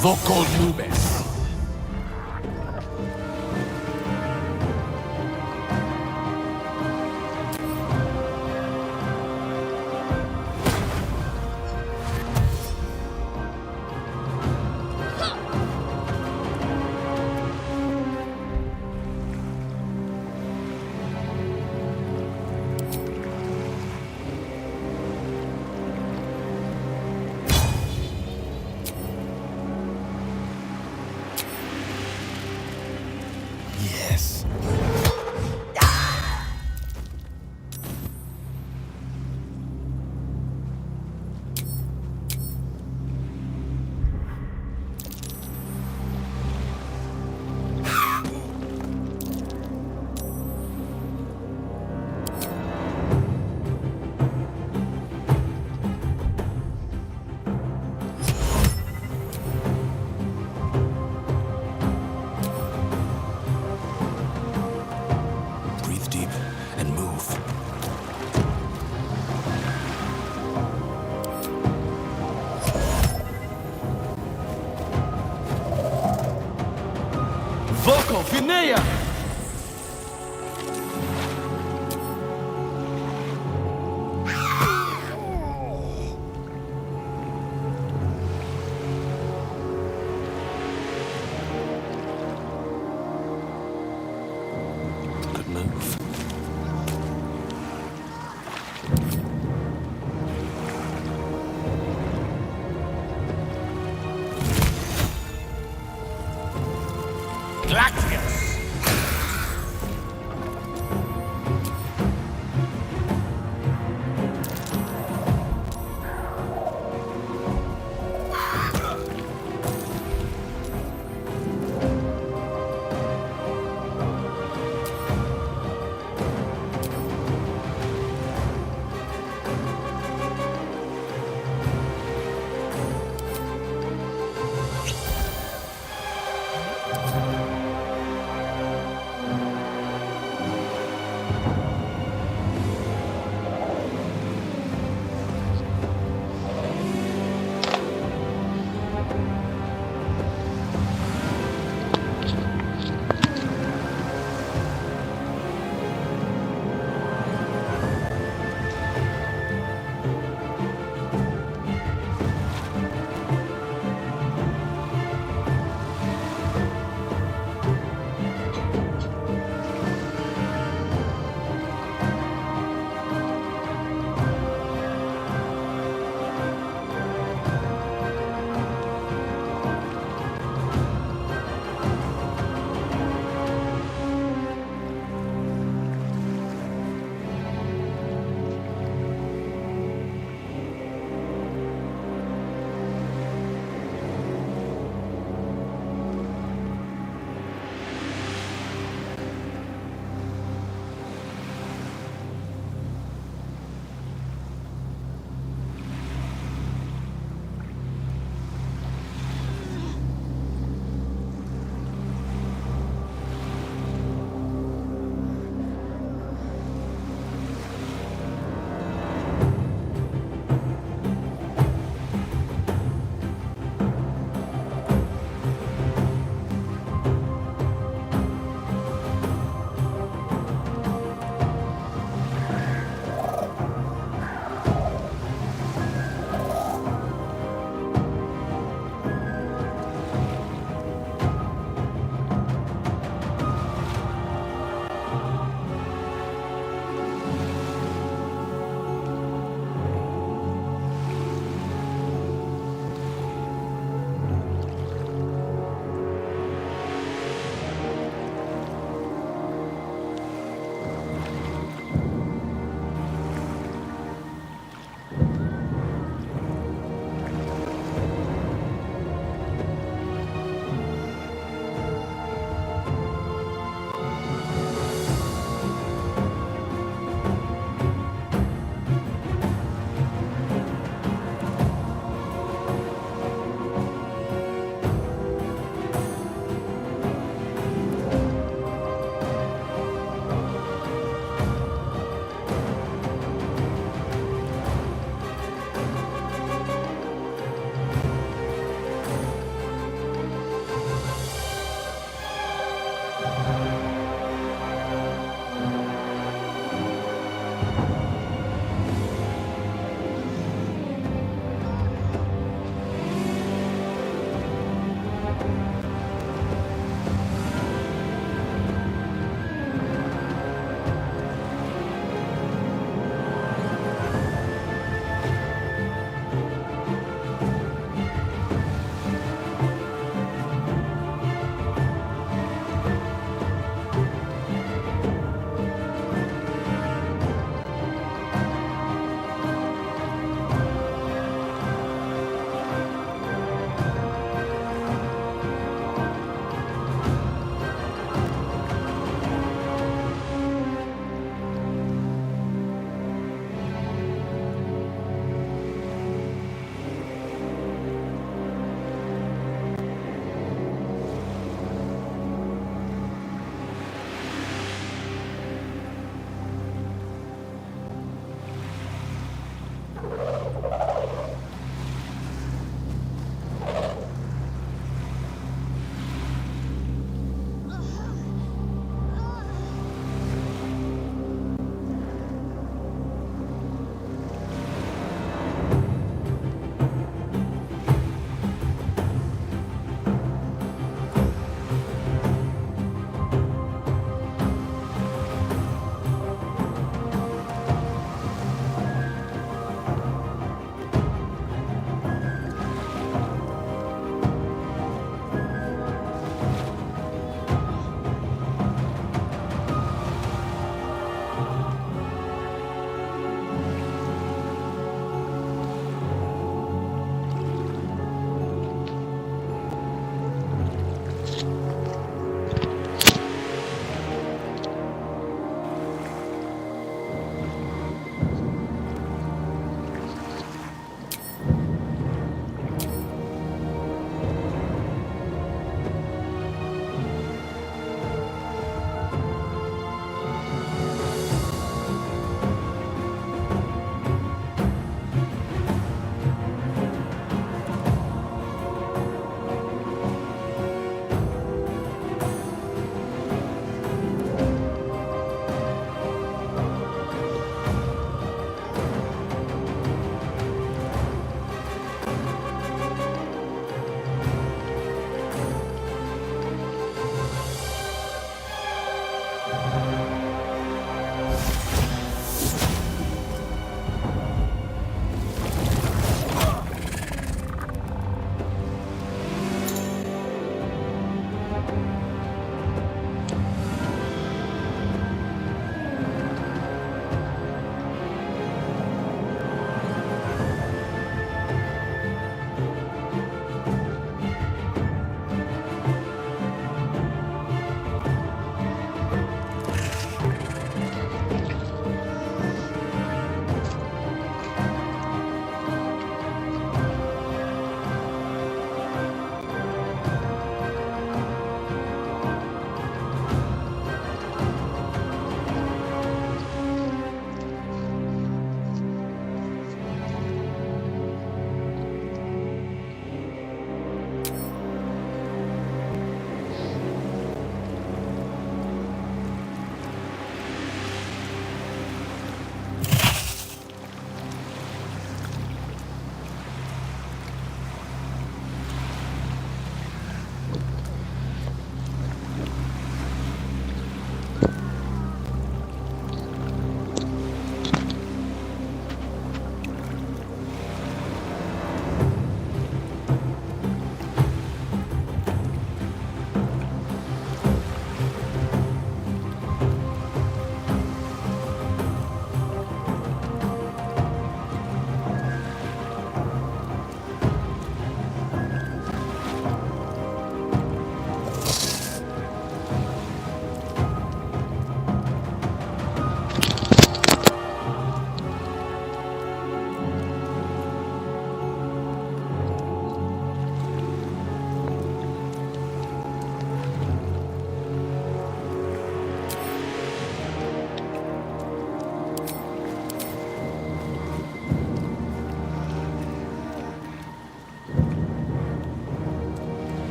Vocal Nubes. Yes. Breathe deep and move. Vocal Finea! Good move. Gladius!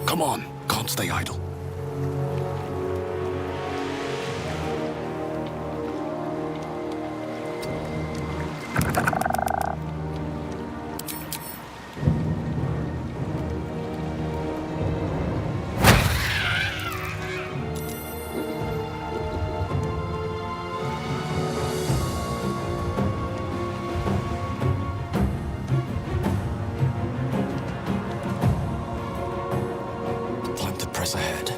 Come on, can't stay idle. Time to press ahead.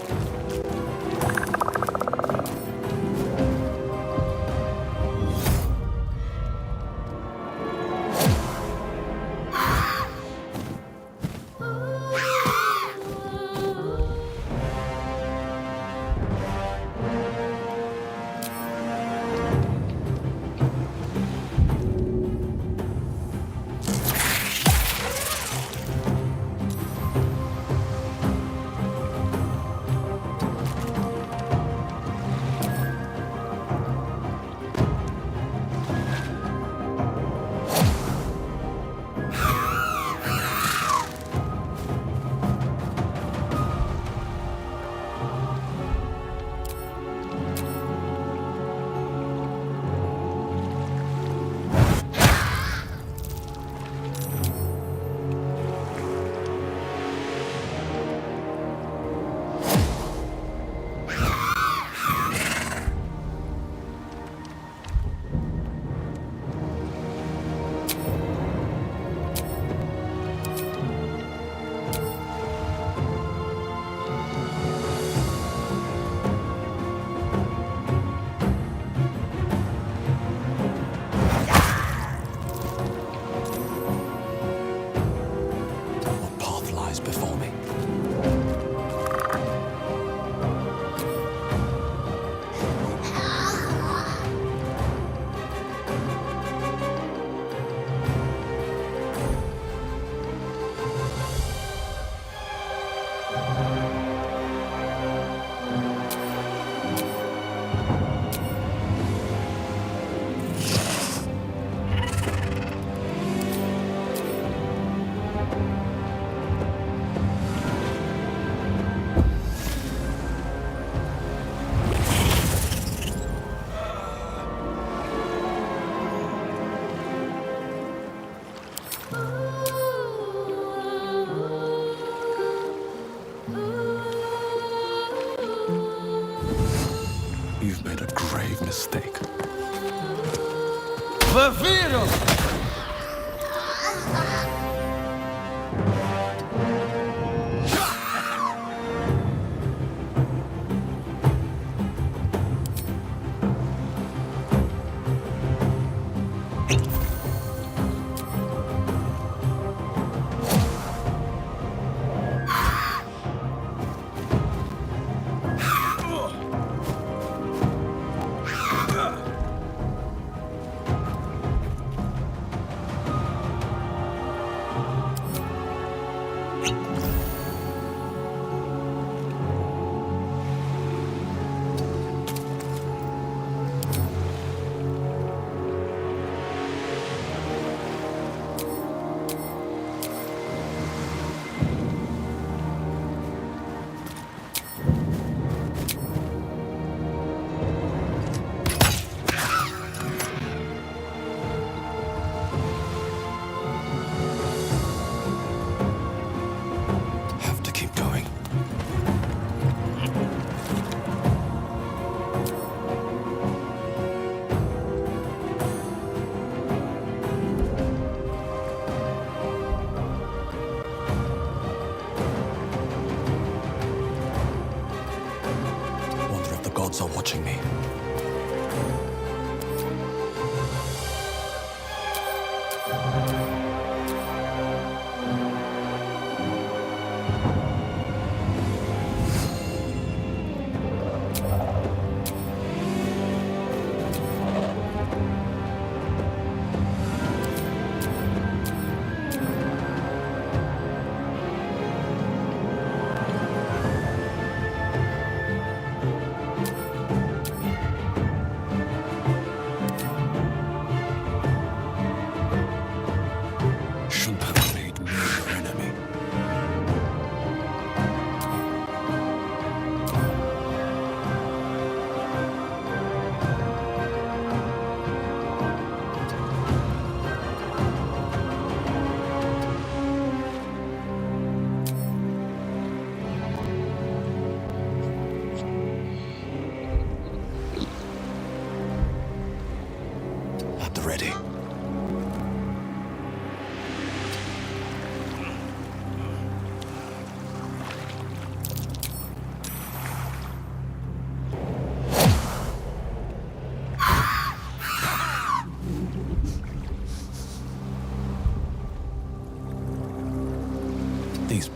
What path lies before me? You've made a grave mistake. Vafiro! Have to keep going. Wonder if the gods are watching me.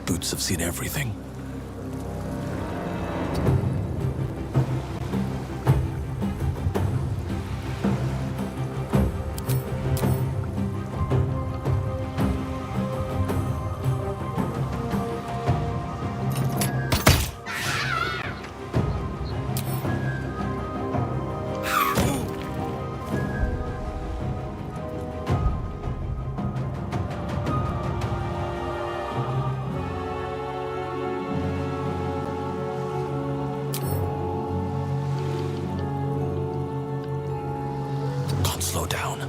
boots have seen everything. Slow down.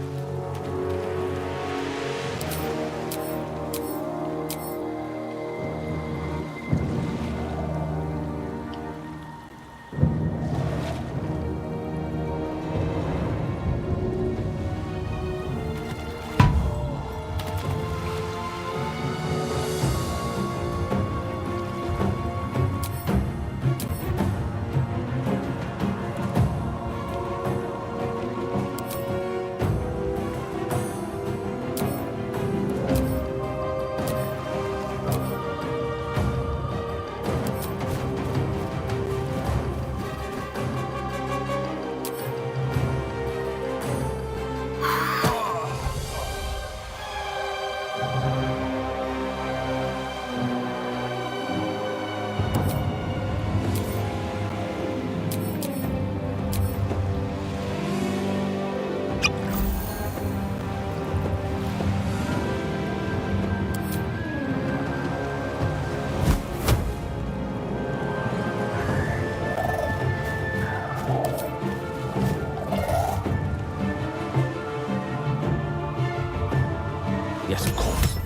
Yes, of course.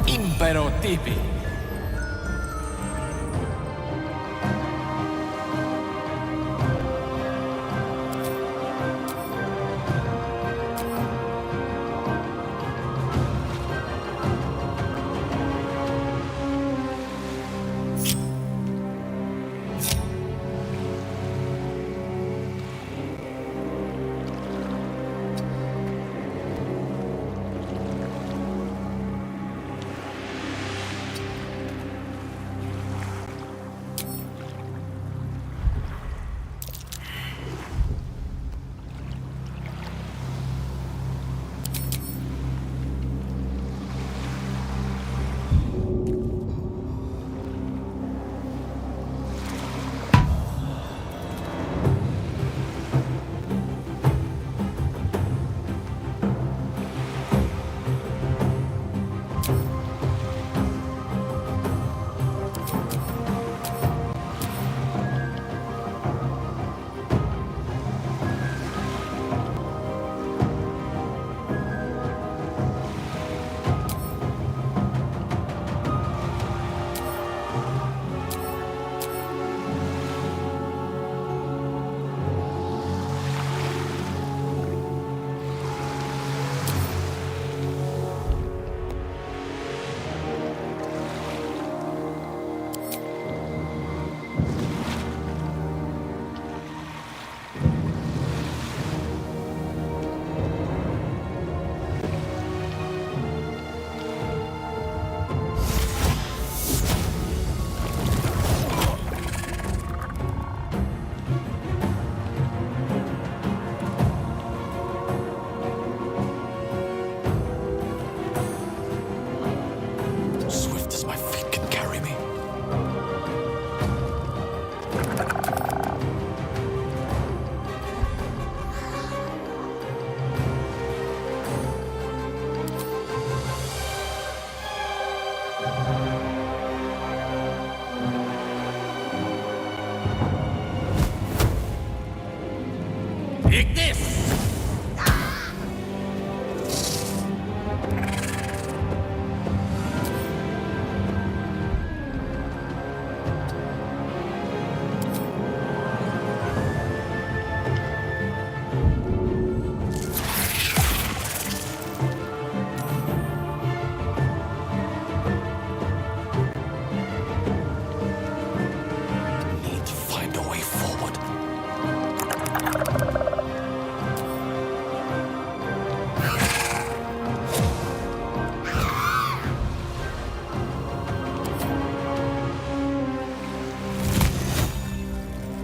Impero tipi.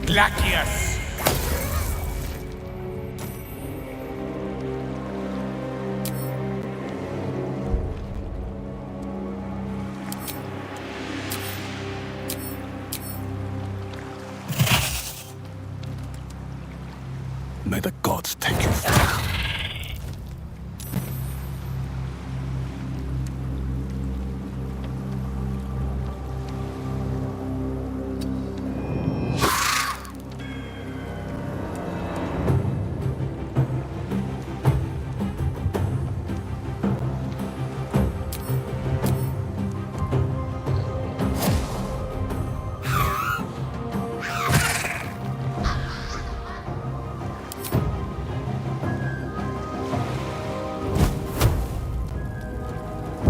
Glacius! May the gods take you far.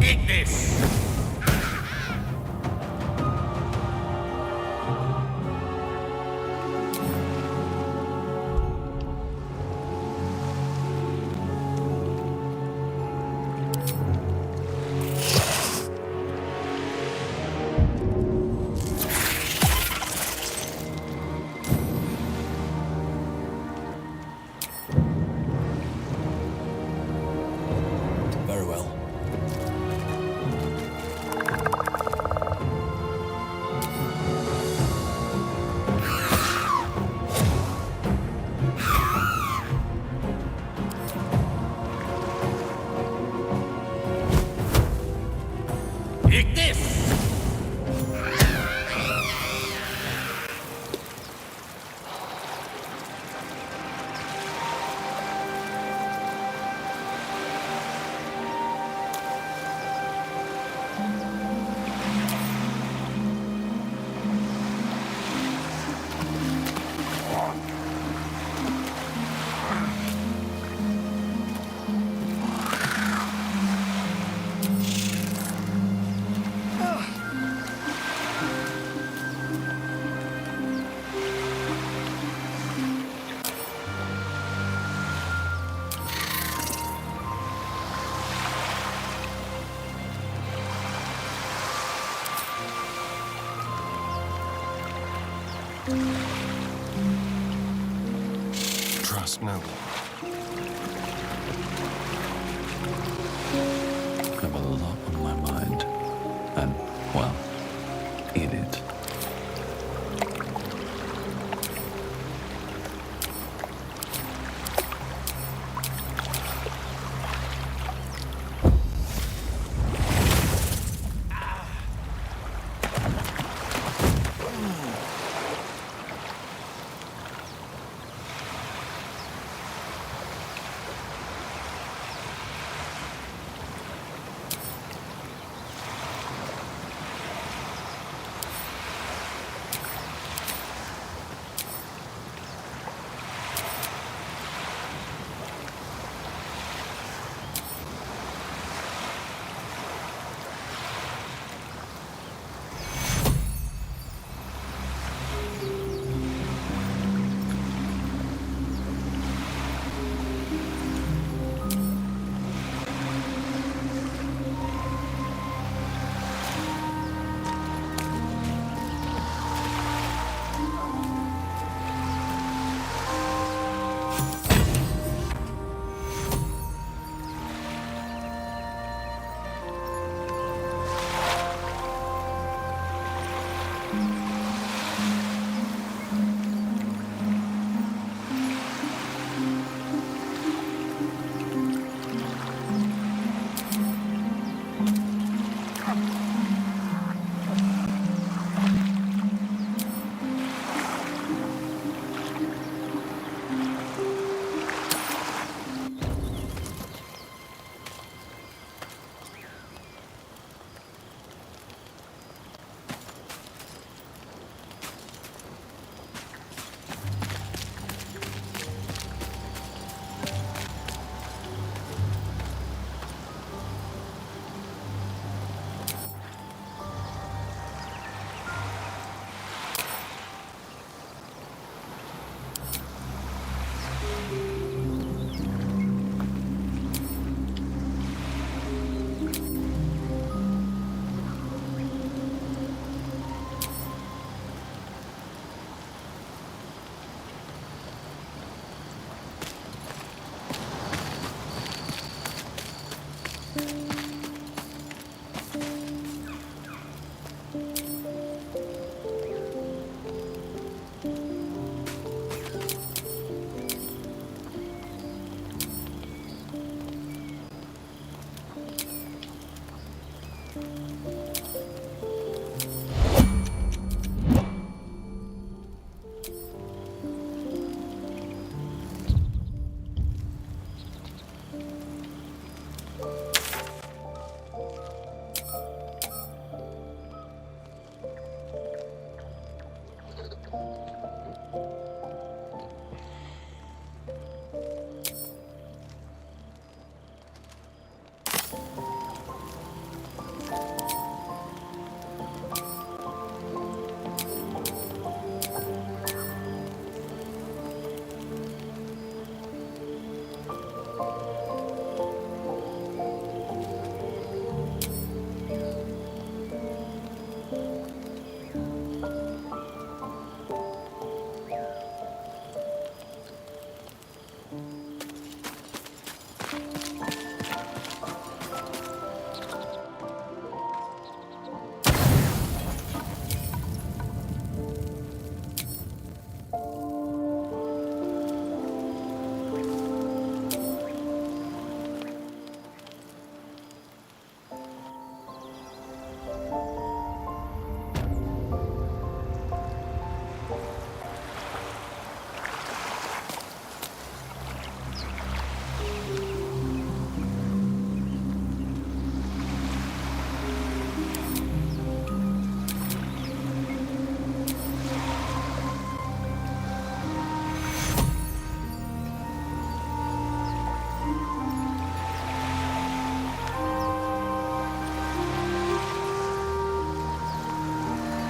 Eat this! Very well. Eat this! Trust no one. I have a lot on my mind. And, well, in it.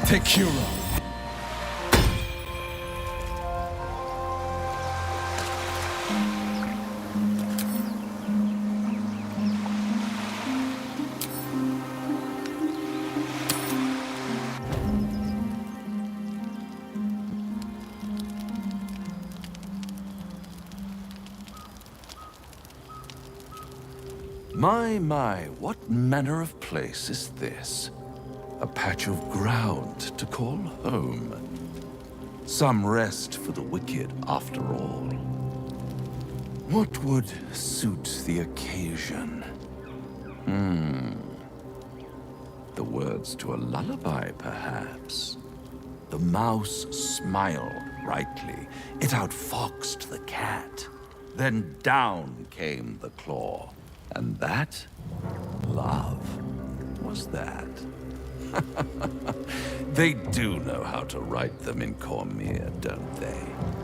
Tequila. My, what manner of place is this? A patch of ground to call home. Some rest for the wicked, after all. What would suit the occasion? The words to a lullaby, perhaps. The mouse smiled brightly. It outfoxed the cat. Then down came the claw. And that? Love. Was that? They do know how to write them in Cormier, don't they?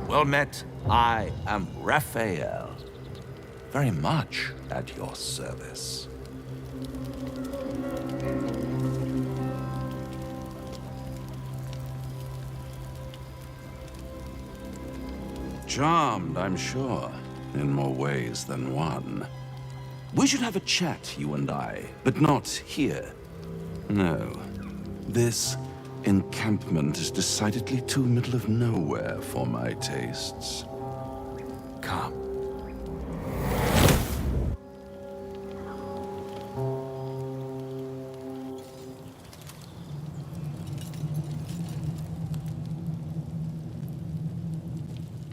Well met, I am Raphael. Very much at your service. Charmed, I'm sure, in more ways than one. We should have a chat, you and I, but not here. No. This encampment is decidedly too middle of nowhere for my tastes. Come.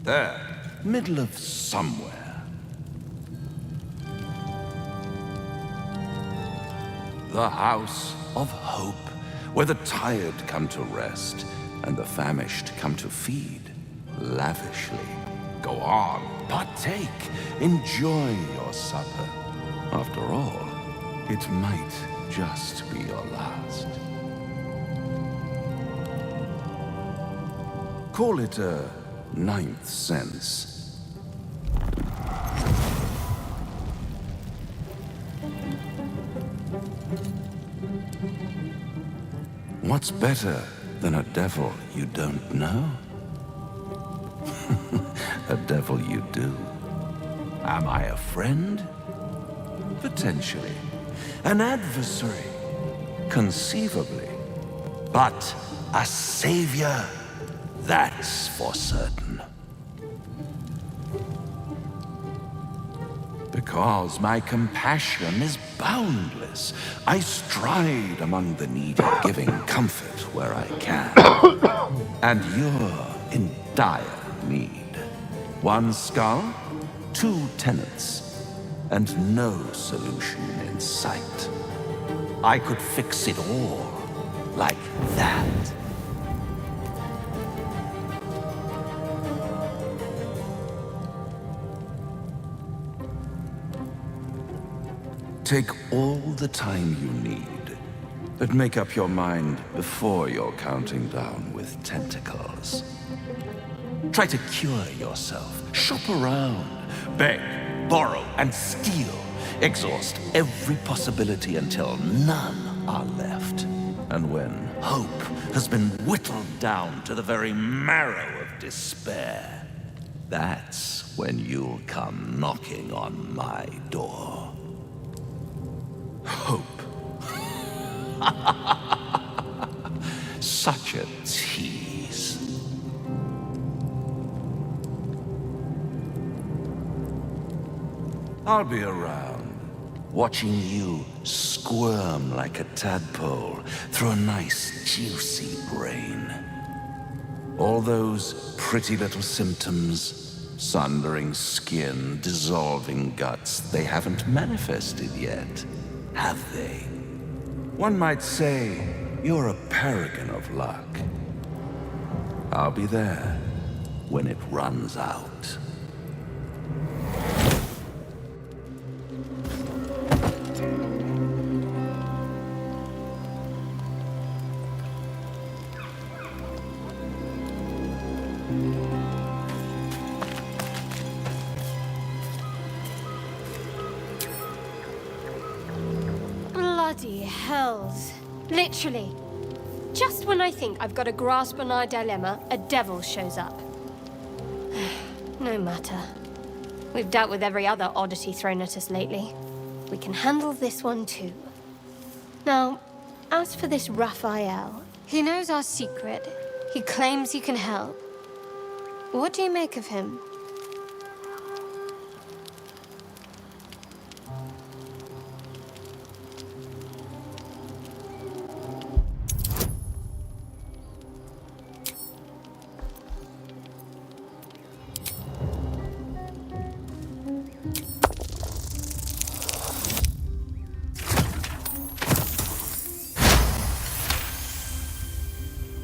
There, middle of somewhere. The House of Hope, where the tired come to rest and the famished come to feed lavishly. Go on, partake, enjoy your supper. After all, it might just be your last. Call it a ninth sense. What's better than a devil you don't know? A devil you do. Am I a friend? Potentially. An adversary? Conceivably. But a savior? That's for certain. Because my compassion is boundless. I stride among the needy, giving comfort where I can. And you're in dire need. One skull, 2 tenants, and no solution in sight. I could fix it all like that. Take all the time you need, but make up your mind before you're counting down with tentacles. Try to cure yourself. Shop around. Beg, borrow, and steal. Exhaust every possibility until none are left. And when hope has been whittled down to the very marrow of despair, that's when you'll come knocking on my door. Hope. Such a tease. I'll be around, watching you squirm like a tadpole through a nice, juicy brain. All those pretty little symptoms, sundering skin, dissolving guts, they haven't manifested yet, have they? One might say you're a paragon of luck. I'll be there when it runs out. Bloody hells. Literally. Just when I think I've got a grasp on our dilemma, a devil shows up. No matter. We've dealt with every other oddity thrown at us lately. We can handle this one too. Now, as for this Raphael, he knows our secret. He claims he can help. What do you make of him?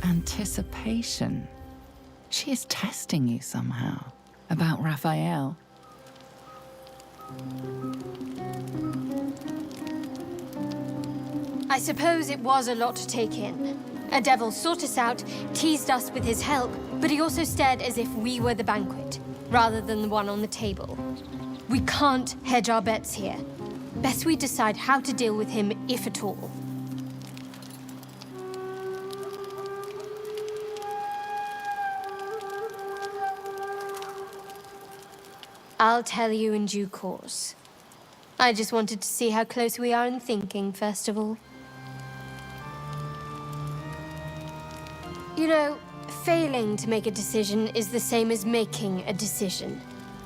Anticipation. She is testing you somehow. About Raphael. I suppose it was a lot to take in. A devil sought us out, teased us with his help, but he also stared as if we were the banquet, rather than the one on the table. We can't hedge our bets here. Best we decide how to deal with him, if at all. I'll tell you in due course. I just wanted to see how close we are in thinking, first of all. You know, failing to make a decision is the same as making a decision.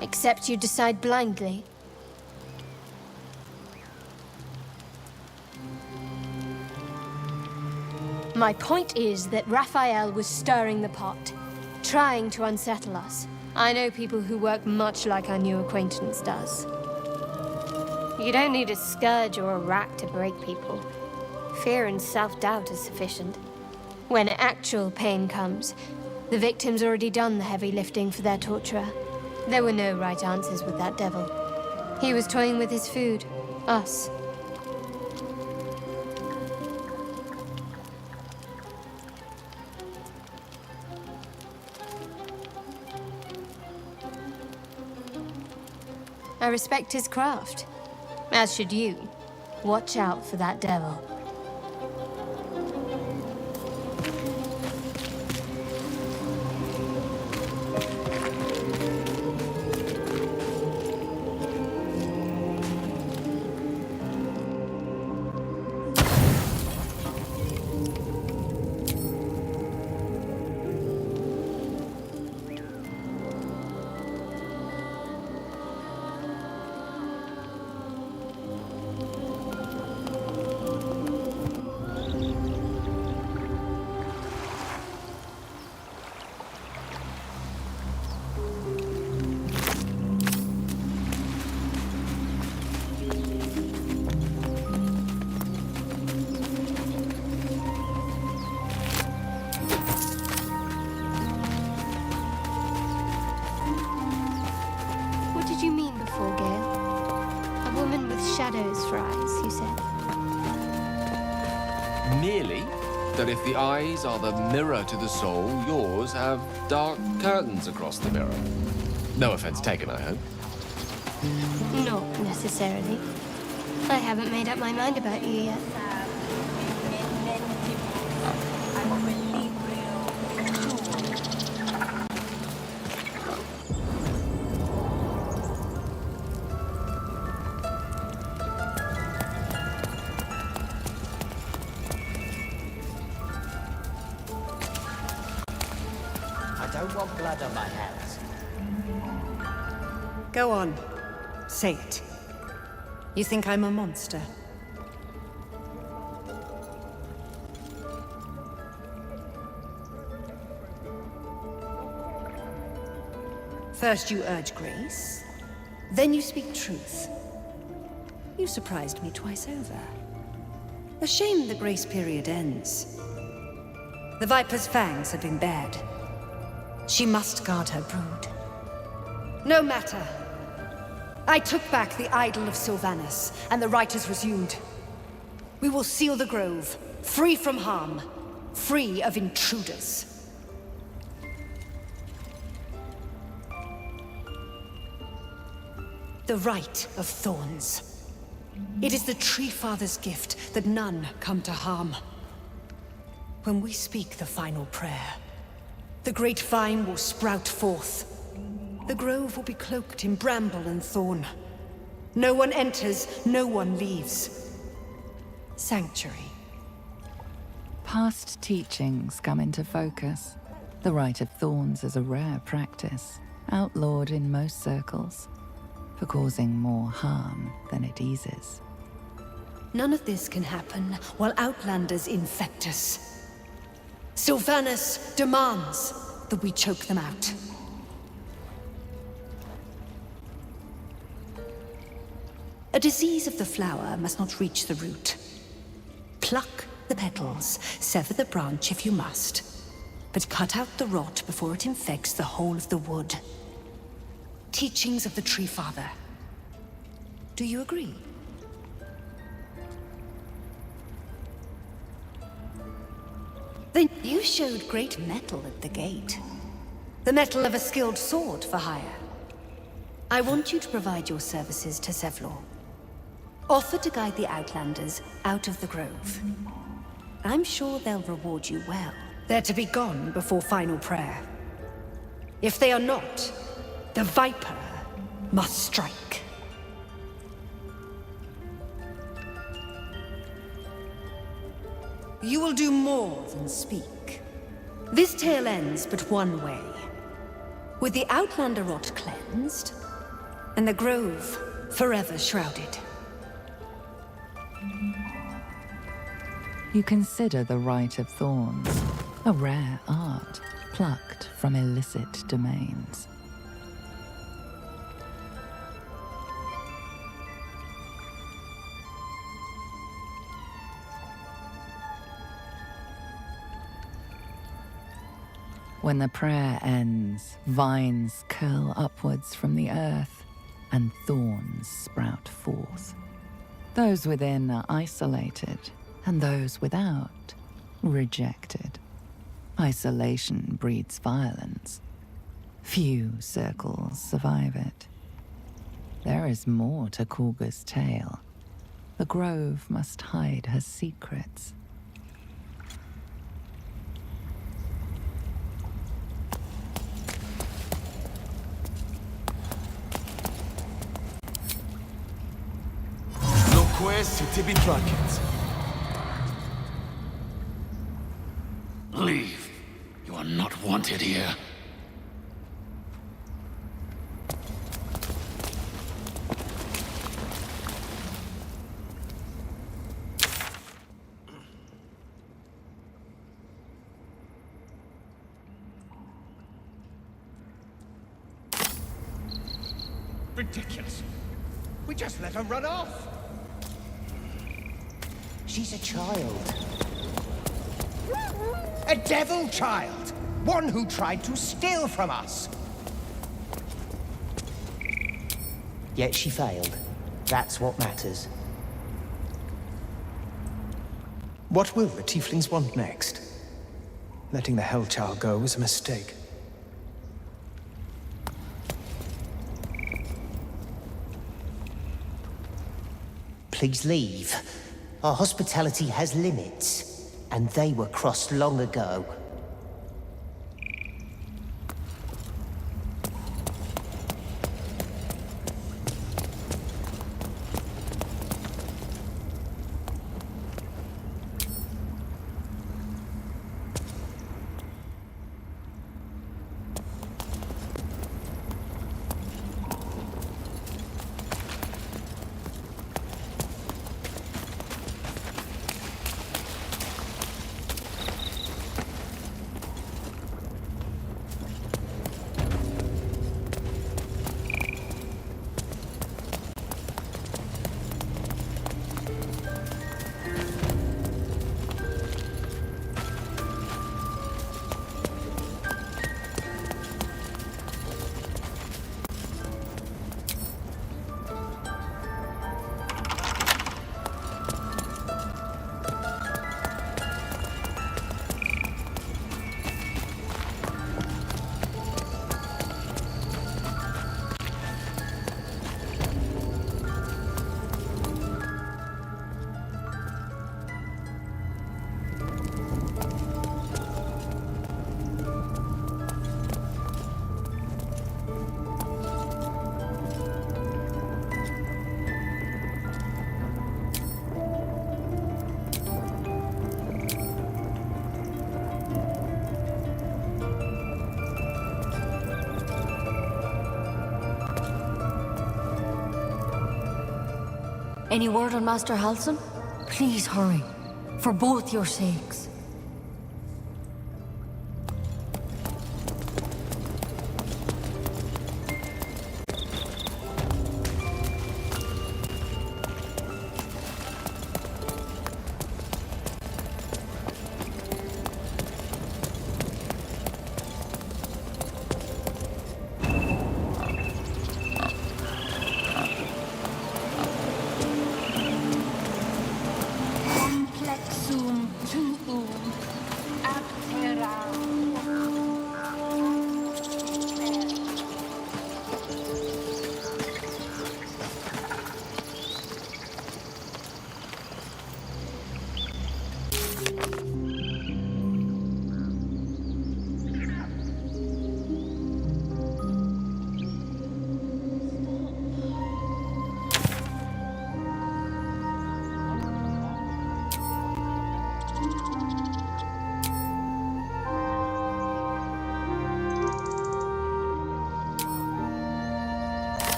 Except you decide blindly. My point is that Raphael was stirring the pot, trying to unsettle us. I know people who work much like our new acquaintance does. You don't need a scourge or a rack to break people. Fear and self-doubt is sufficient. When actual pain comes, the victim's already done the heavy lifting for their torturer. There were no right answers with that devil. He was toying with his food, us. I respect his craft. As should you. Watch out for that devil. Merely that if the eyes are the mirror to the soul, yours have dark curtains across the mirror. No offense taken, I hope. Not necessarily. I haven't made up my mind about you yet. I don't want blood on my hands. Go on. Say it. You think I'm a monster? First you urge grace, then you speak truth. You surprised me twice over. A shame the grace period ends. The Viper's fangs have been bared. She must guard her brood. No matter. I took back the idol of Sylvanas, and the rite is resumed. We will seal the grove, free from harm, free of intruders. The Rite of Thorns. It is the Tree Father's gift that none come to harm. When we speak the final prayer, the great vine will sprout forth. The grove will be cloaked in bramble and thorn. No one enters, no one leaves. Sanctuary. Past teachings come into focus. The Rite of Thorns is a rare practice, outlawed in most circles, for causing more harm than it eases. None of this can happen while Outlanders infect us. Sylvanas demands that we choke them out. A disease of the flower must not reach the root. Pluck the petals, sever the branch if you must, but cut out the rot before it infects the whole of the wood. Teachings of the Tree Father. Do you agree? Then you showed great mettle at the gate. The mettle of a skilled sword for hire. I want you to provide your services to Zevlor. Offer to guide the Outlanders out of the grove. I'm sure they'll reward you well. They're to be gone before final prayer. If they are not, the Viper must strike. You will do more than speak. This tale ends but one way. With the Outlander rot cleansed, and the grove forever shrouded. You consider the Rite of Thorns, a rare art plucked from illicit domains. When the prayer ends, vines curl upwards from the earth, and thorns sprout forth. Those within are isolated, and those without, rejected. Isolation breeds violence. Few circles survive it. There is more to Kulga's tale. The grove must hide her secrets. Tibi Trackets. Leave. You are not wanted here. Ridiculous. We just let her run off. She's a child. A devil child! One who tried to steal from us! Yet she failed. That's what matters. What will the tieflings want next? Letting the Hellchild go was a mistake. Please leave. Our hospitality has limits, and they were crossed long ago. Any word on Master Halsin? Please hurry, for both your sakes.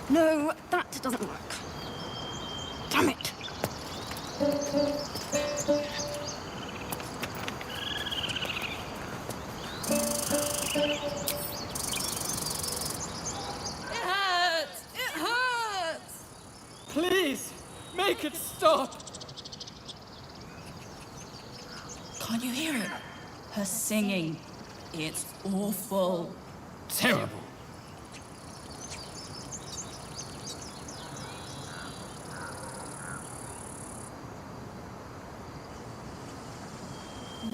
No, that doesn't work. Damn it! It hurts! It hurts! Please, make it stop! Can't you hear it? Her singing. It's awful. Terrible.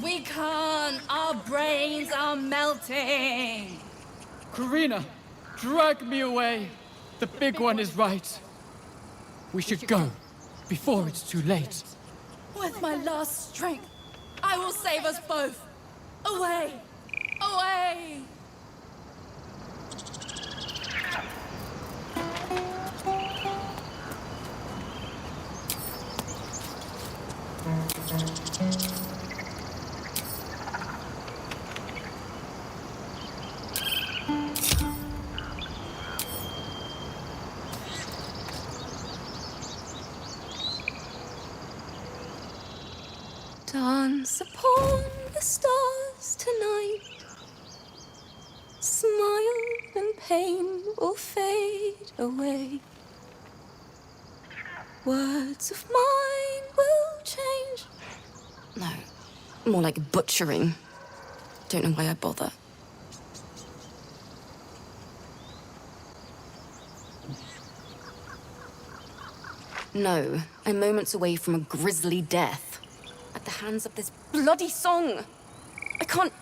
We can't. Our brains are melting. Karina, drag me away. The big one is right. We should go before it's too late. With my last strength, I will save us both. Away! Away! Dance upon the stars tonight. Smile and pain will fade away. Words of mine will change. No, more like butchering. Don't know why I bother. No, I'm moments away from a grisly death. At the hands of this bloody song. I can't...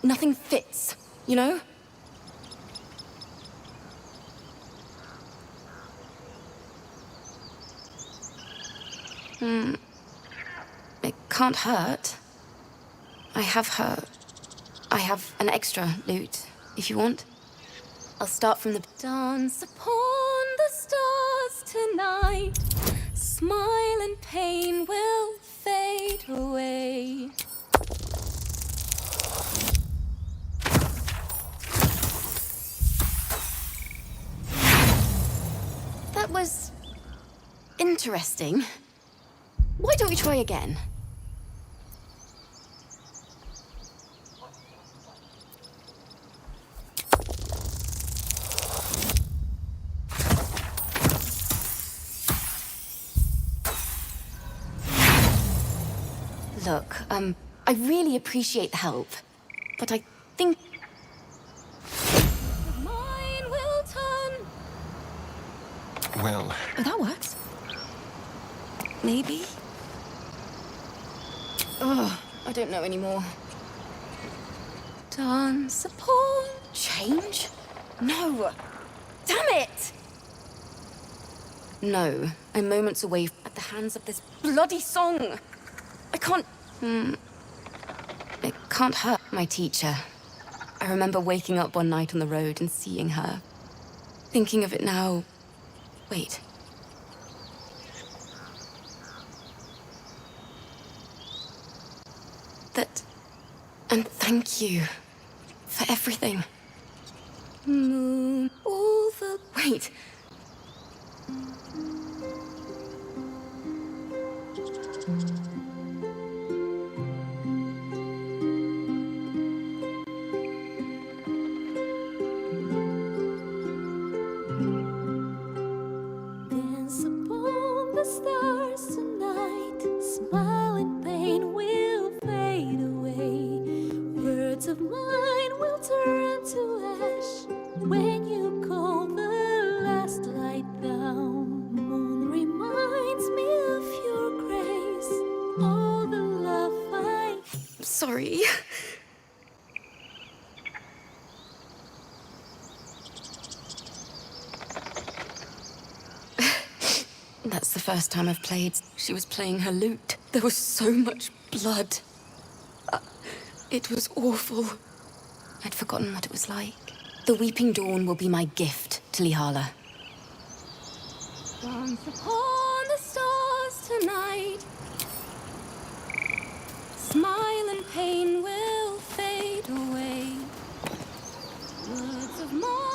Nothing fits, you know? It can't hurt. I have an extra lute, if you want. I'll start from the... Dance upon the stars tonight. Smile and pain will fade away. That was... interesting. Why don't we try again? Look, I really appreciate the help, but I think... Mine will turn. Well... Oh, that works. Maybe? Oh, I don't know anymore. Dance upon change? No! Damn it! No, I'm moments away at the hands of this bloody song. I can't... It can't hurt my teacher. I remember waking up one night on the road and seeing her. Thinking of it now... Wait. And thank you for everything. Moon, all the... Wait. Dance upon the stars tonight. Smile and pain will fade away. Words of mine will turn to ash when you call the last light down. Moon reminds me of your grace, all the love I... Sorry. That's the first time I've played. She was playing her lute. There was so much blood. It was awful. I'd forgotten what it was like. The Weeping Dawn will be my gift to Lihala. Dance upon the stars tonight. Smile and pain will fade away. Words of mine.